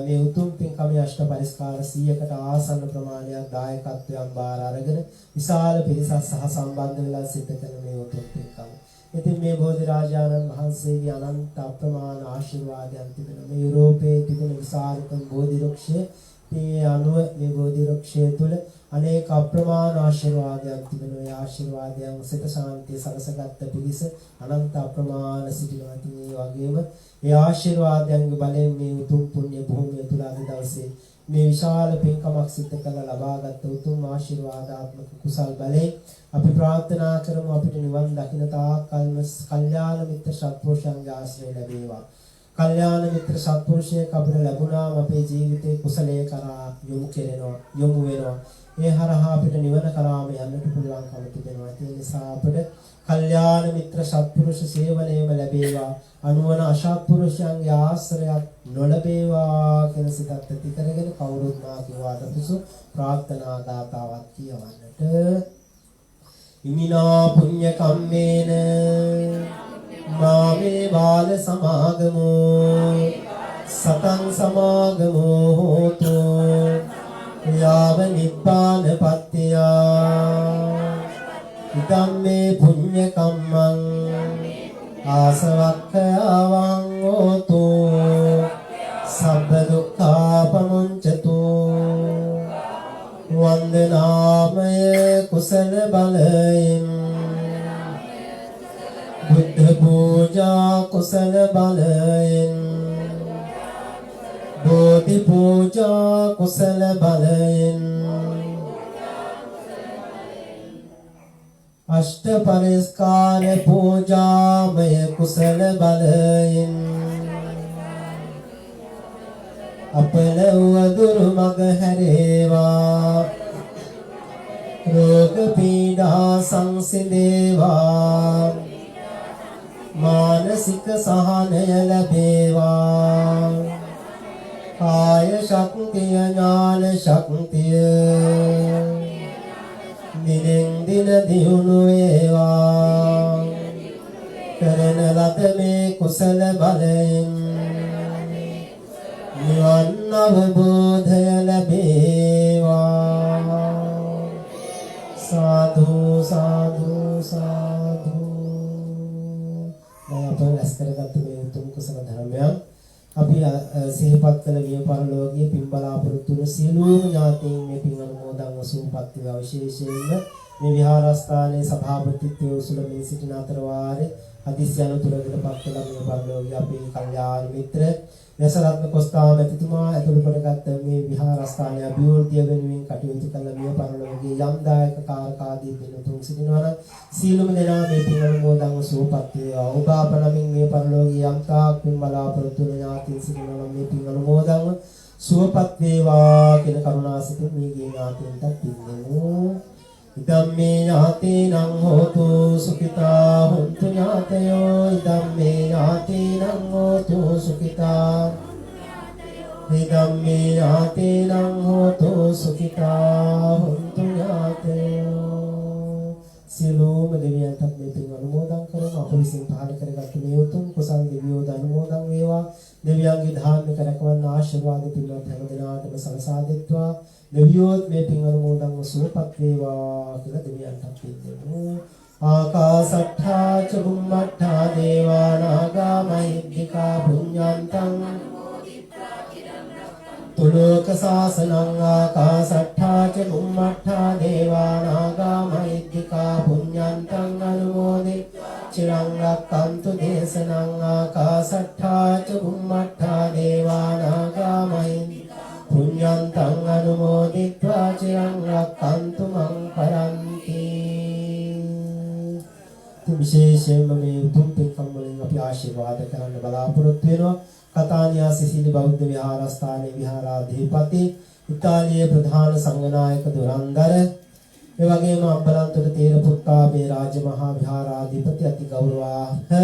මේ උතුම් පින්කමේ අෂ්ටපරිස්කාර 100කට ආසන්න ප්‍රමාණයක් දායකත්වයන් බාර අරගෙන විශාල පිරිසක් සහ සම්බන්ධ වෙලා සිද්ධ කරන මේ උතුම් පින්කම. ඉතින් මේ බෝධි රාජානන් වහන්සේගේ අනන්ත අප්‍රමාණ ආශිර්වාදයන් තිබෙන මේ යුරෝපයේ තිබෙන විශාලතම බෝධි වෘක්ෂය, මේ අනුව මේ බෝධි වෘක්ෂය තුළ අනේක අප්‍රමාණ ආශිර්වාදයන් තිබෙන. ඒ ආශිර්වාදයන් සිත ශාන්තිය සලසගත් පිරිස අනන්ත අප්‍රමාණ සිටිනවා. ඉතින් ඒ වගේම ඒ ආශිර්වාදයන්ගේ බලයෙන් මේ උතුම් පුණ්‍ය භූමිය තුළ අද දවසේ මේ විශාල පින්කමක් සිද්ධ කළ ලබාගත් උතුම් ආශිර්වාදාත්මක කුසල් බලයෙන් අපි ප්‍රාර්ථනා කරමු අපිට නිවන් දකින්න තාක් කල්යාණ මිත්‍ර සත්පුරුෂයන්ගේ ආශ්‍රය ලැබේවා. කල්යාණ මිත්‍ර සත්පුරුෂයෙක් අපිට ලැබුණාම අපේ ජීවිතේ කුසලයේ කරා යොමු වෙනවා. ඒ හරහා අපිට නිවන කරාම යන්නට පුළුවන්කම තිබෙනවා. ඒ නිසා අපිට කල්යාණ මිත්‍ර සත්පුරුෂ සේවනයේම ලැබේවා. අනුවන අසත්පුරුෂයන්ගේ ආශ්‍රයයක් නොලැබේවා කියන සිතත් ඇති කරගෙන කවුරුත් මා කිවාට පුසු ප්‍රාර්ථනා ගාතාවක් කියවන්නට. ඉමිනා පුඤ්ඤ කම්මේන මාමේ බාල සමාගමෝ සතං සමාගමෝ හෝතු යාව නිබ්බාන පත්තිය ඉදම්මේ පුඤ්ඤ කම්මං ආසවක්ඛයවං හෝතු සබ්බ දුක්ඛාපමුංචතු වන්දනාමය කුසල බලයෙන් බුද්ධ පූජා කුසල බලයෙන් බෝධි පූජා කුසල බලයෙන් අෂ්ට පරිස්කාර පූජාමය කුසල බලයෙන් අපල වදුරු මග හැරේවා රෝග පීඩා සංසිඳේවා මානසික සහනය ලැබේවා කාය ශක්තිය ඥාන ශක්තිය දිනෙන් දින දියුණු වේවා කරන ලද මේ කුසල බලයෙන් නිවන් අවබෝධය ලැබේවා. සාදු සාදු සාදු. අප රැස් කරගත් මේ උතුම් කුසල ධර්මයන් අපි සිහිපත් කළ මිය පරලෝකීය පින් බලාපොරොත්තු වන සියලුම ඥාතීන් මේ පින් අනුමෝදන්ව සුවපත් වේවා. විශේෂයෙන්ම මේ විහාරස්ථානයේ සභාපතිත්වයේ උසුලමින් සිටින අතර වාරේ හදිසි අනුතුරකට පත් කළ මිය පරලෝකීය අපේ කල්යාණ මිත්‍ර යසරත්න කොස්තාව මැතිතුමා ඇතුළු කරගත් මේ විහාරස්ථානයේ අභිවෘද්ධිය වෙනුවෙන් කටයුතු කළ මිය පරලෝකීය යම් දායක කාරකාදී පින්තුන් සිටිනවා නම් සීලම දෙනා මේ පින් අනුමෝදන්ව සුවපත් වේවා. ඔබ අප නමින් මේ පරලෝකීය යම් තාක් පින් බලාපොරොත්තු වන ඥාතීන් සිටිනවා නම් මේ පින් අනුමෝදන්ව සුවපත් වේවා කියන කරුණාසිතින් මේ ඥාතීන්ට පින් දෙමු. ඉදම්මේ ඥාතීනං හෝතු සුඛිතා හොන්තු ඥාතයෝ ඉදම්මේ ඥාතීනං හෝතු සුඛිතා ඉදම්මේ ඥාතීනං හෝතු සුඛිතා හොන්තු ඥාතයෝ. සියලුම දෙවියන්ට මේ පින් අනුමෝදන් කරමු. අප විසින් පහළ කරගත් මේ උතුම් කුසල් දෙවියෝ අනුමෝදන් වේවා. දෙවියන්ගේ ධාර්මික රැකවරණ ආශිර්වාද පිළිවත් හැම දිනාටම සලසා දෙත්වා. දෙවියෝත් මේ පින් අනුමෝදන්ව සුවපත් වේවා කියලා දෙවියන්ට පිළිදෙමු. ආකාසට්ඨා ච බුම්මට්ඨා දේවා නාග මහිද්దికා පුඤ්ඤන්තං ලෝක සාසනං ආකාසට්ඨා ච බුම්මට්ඨා දේවානාගා මහිද්దికා පුඤ්ඤන්තං අනුමෝදිत्वा චිරං රක්ඛන්තු දේශනං ආකාසට්ඨා ච බුම්මට්ඨා දේවානාගා මහිද්దికා පුඤ්ඤන්තං අනුමෝදිत्वा චිරං රක්ඛන්තු මං පරන්ති. විශේෂයෙන්ම මේ උතුම් පින්කම් වලින් අපි ආශිර්වාද කරන්න බලාපොරොත්තු වෙනවා. කතානියා සිසිලි බෞද්ධ විහාරස්ථානයේ විහාරාධිපති ඉතාලියේ ප්‍රධාන සංඝනායක දුරන්දර ඒ වගේම අම්බලන්තොට තේර පුත්තාබේ රාජමහා විහාරාධිපති අති ගෞරවාර්හ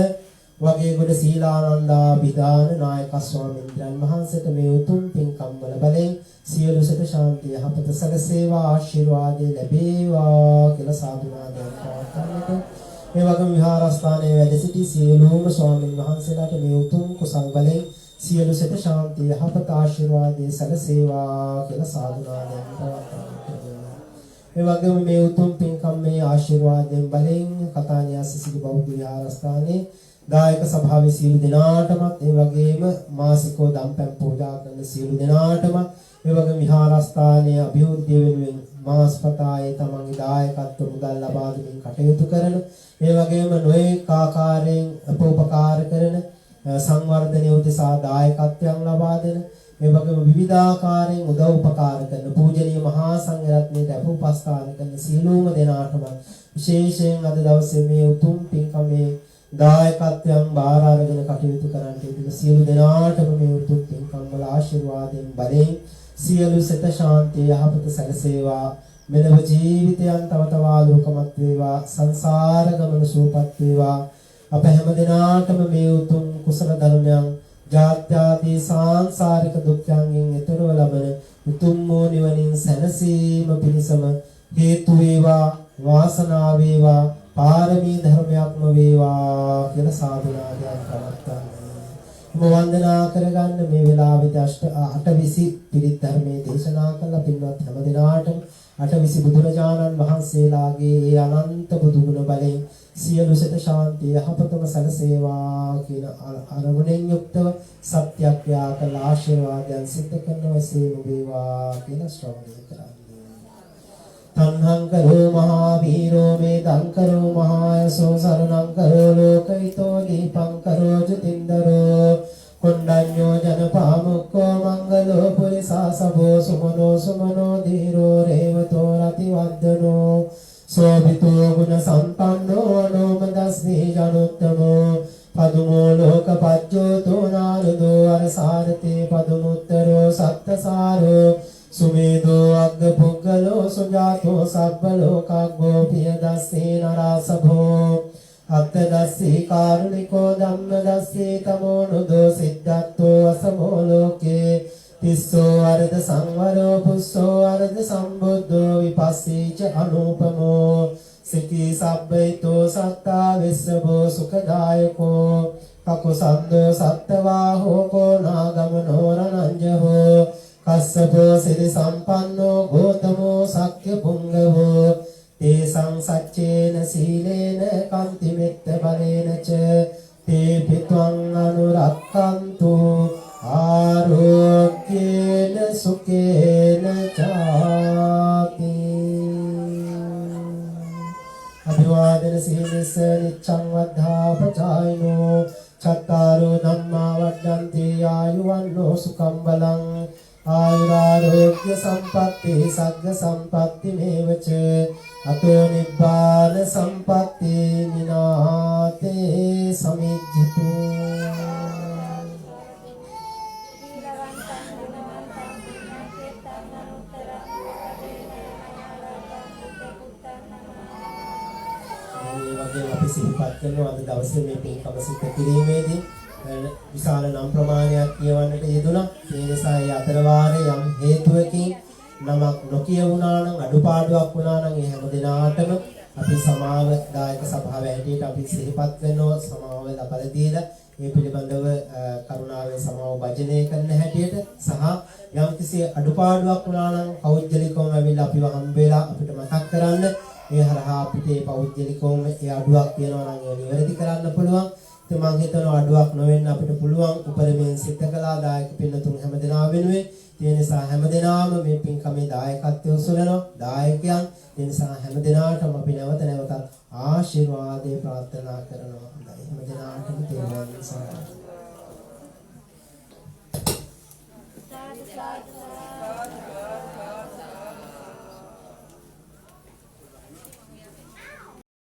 වගේගොඩ සීලානන්දා විදාන නායක ස්වාමීන් වහන්සේට මේ උතුම් පින්කම් වල බලෙන් සියලු සත ශාන්තිය යහපත සැලසේවා ආශිර්වාදේ ලැබේවා කියලා සාදුනාදයන් පවත්වන්නට මේ වගේම විහාරස්ථානයේ වැඩ සිටි සියලුම ස්වාමීන් වහන්සේලාට මේ උතුම් කුසල් බලෙන් සියලු සත ශාන්තිය යහපත ආශිර්වාදේ සැලසේවා කියලා සාදුනාදයන් පවත්වන්නට මේ වගේම මේ උතුම් පින්කම් මේ ආශිර්වාදයෙන් බලෙන් කතානියා සිසිලි බෞද්ධ විහාරස්ථානයේ දායක සභාවේ සියලු දෙනාටමත් ඒ වගේම මාසිකව දම්පැන් පූජා කරන සියලු දෙනාටම ඒ වගේම විහාරස්ථානයේ අභිවෘද්ධිය වෙනුවෙන් මාස්පතායේ තමන්ගේ දායකත්ව මුදල් ලබා දෙමින් කටයුතු කරන ඒ වගේම නොයෙක් ආකාරයෙන් උපකාර කරන සංවර්ධනය උදෙසා දායකත්වයන් ලබා දෙන ඒ වගේම විවිධාකාරයෙන් උදව් උපකාර කරන පූජනීය මහා සංඝරත්නයට අපෝපස්ථාන කරන සියලුම දෙනාටම විශේෂයෙන් අද දවසේ මේ උතුම් පින්කමේ දායකත්වයන් බාර අරගෙන කටයුතු කරන්නට ඉදිරි සියලු දෙනාටම මේ උතුම් පින්කම් වල ආශිර්වාදයෙන් බලෙන් සියලු සත ශාන්තිය යහපත සැලසේවා මෙලොව ජීවිතයන් තව තවත් ආලෝකමත් වේවා සංසාර ගමන සුවපත් වේවා අප හැම දිනාටම මේ උතුම් කුසල ධර්මයන් ජාත්‍යාදී සාංසාරික දුක්ඛයන්ගෙන් ඈතරව ලබන උතුම් වූ නිවනින් සැනසීම පිණිසම හේතු වේවා වාසනාව වේවා පාරමී ධර්මයක්ම වේවා කියලා සාදුනාදයන් පවත්වන්නේ. වන්දනා කරගන්න මේ වෙලාවේදී 8:20 පිරිත් ධර්මයේ දේශනා කළ පින්වත් හැම දිනාටම 8:20 බුදුරජාණන් වහන්සේලාගේ ඒ අනන්ත බුදුගුණ බලයෙන් සියලු සත ශාන්තිය යහපතම සැලසේවා කියන අරමුණෙන් යුක්තව සත්‍යක්‍රියා කළ ආශිර්වාදයන් සිද්ධ කරනවා සේම වේවා කියලා ශ්‍රවණය කරන්නේ. තණ්හං කරෝ මහා වීරෝ මේ දං කරෝ මහායසෝ සරණං කරෝ ලෝකවිතෝ දීපං කරෝ ජතින්දරෝ කොණ්ඩඤ්ඤෝ ජනපාමුක්ඛෝ මංගලෝ පුරිසාසවෝ සුමනෝ සුමනෝ ධීරෝ රේවතෝ රතිවද්දනෝ සෝභිතෝ ගුණ සම්පන්නෝ අනෝමදස්මී ජනොත්තමෝ පදුමෝ ලෝකපච්චෝතෝ නාරදෝ අරසාරතේ පදුමුත්තරෝ සත්තසාරෝ සුමේදෝ අග්ග පුග්ගලෝ සුජාතෝ සබ්බ ලෝකග්ගෝ පිය දස්සේ නරාසභෝ අත්ත දස්සී කාරුණිකෝ ධම්ම දස්සී තමෝ නුදෝ සිද්ධාත්තෝ අසමෝ ලෝකේ තිස්සෝ අරද සංවරෝ පුස්සෝ අරද සම්බුද්ධෝ විපස්සීච අනූපමෝ සිකී සබ්බයිතෝ සත්තා විස්සබෝ සුඛදායකෝ කකුසන්දෝ සත්තවාහෝ කෝ නාගමනෝ රණංජහෝ කස්සපෝ සිරි සම්පන්නෝ ගෝතමෝ සක්්‍ය පුංගවෝ තේසං සච්චේන සීලේන කන්ති මෙත්ත බලේන ච තේ පිත්වං අනුරක්ඛන්තු ආරෝග්‍යේන සුඛේන චාති අභිවාදන සීලස්ස නිච්ඡං වද්ධාපචායිනෝ චත්තාරෝ ධම්මා වඩ්ඩන්ති ආයුවන්නෝ සුඛං බලං ආයුරාෝග්‍ය සම්පatti සග්ග සම්පatti මේවච අතෝ නිබ්බාන සම්පatti මිනාතේ සමිජ්ජතු අපි සිහිපත් කරනවා අද දවසේ මේ පින්කම සිද්ධ කිරීමේදී විශාල නම් ප්‍රමාණයක් කියවන්නට යෙදුණා. ඒ නිසා ඒ අතර වාරේ යම් හේතුවකින් නමක් නොකියුණා නම් අඩුපාඩුවක් වුණා නම් ඒ හැම දිනාටම අපි සමාව දායක සභාව ඇටියට අපි සිහිපත් කරනවා සමාව ලබා දීලා මේ පිළිබඳව කරුණාවෙන් සමාව වජනය කරන හැටියට සහ යම් කිසි අඩුපාඩුවක් වුණා නම් පෞද්ගලිකවම ඇවිල්ලා අපිව හම්බ වෙලා අපිට මතක් කරන්න ඒ හරහා අපිට ඒ පෞද්ගලිකවම ඒ අඩුවක් තියෙනවා නම් ඒ නිවැරදි කරන්න පුළුවන්. ඉතින් මම හිතනවා අඩුවක් නොවෙන්න අපිට පුළුවන් උපරිමයෙන් සිත කළා දායක පින්නතුන් හැමදෙනා වෙනුවෙන්. ඒ නිසා හැමදෙනාම මේ පින්කමේ දායකත්වය උසුලනවා. දායකයන් ඒ නිසා හැමදෙනාටම අපි නැවත නැවතත් ආශිර්වාදේ ප්‍රාර්ථනා කරනවා. හැමදෙනාටම තෙරුවන් සරණයි.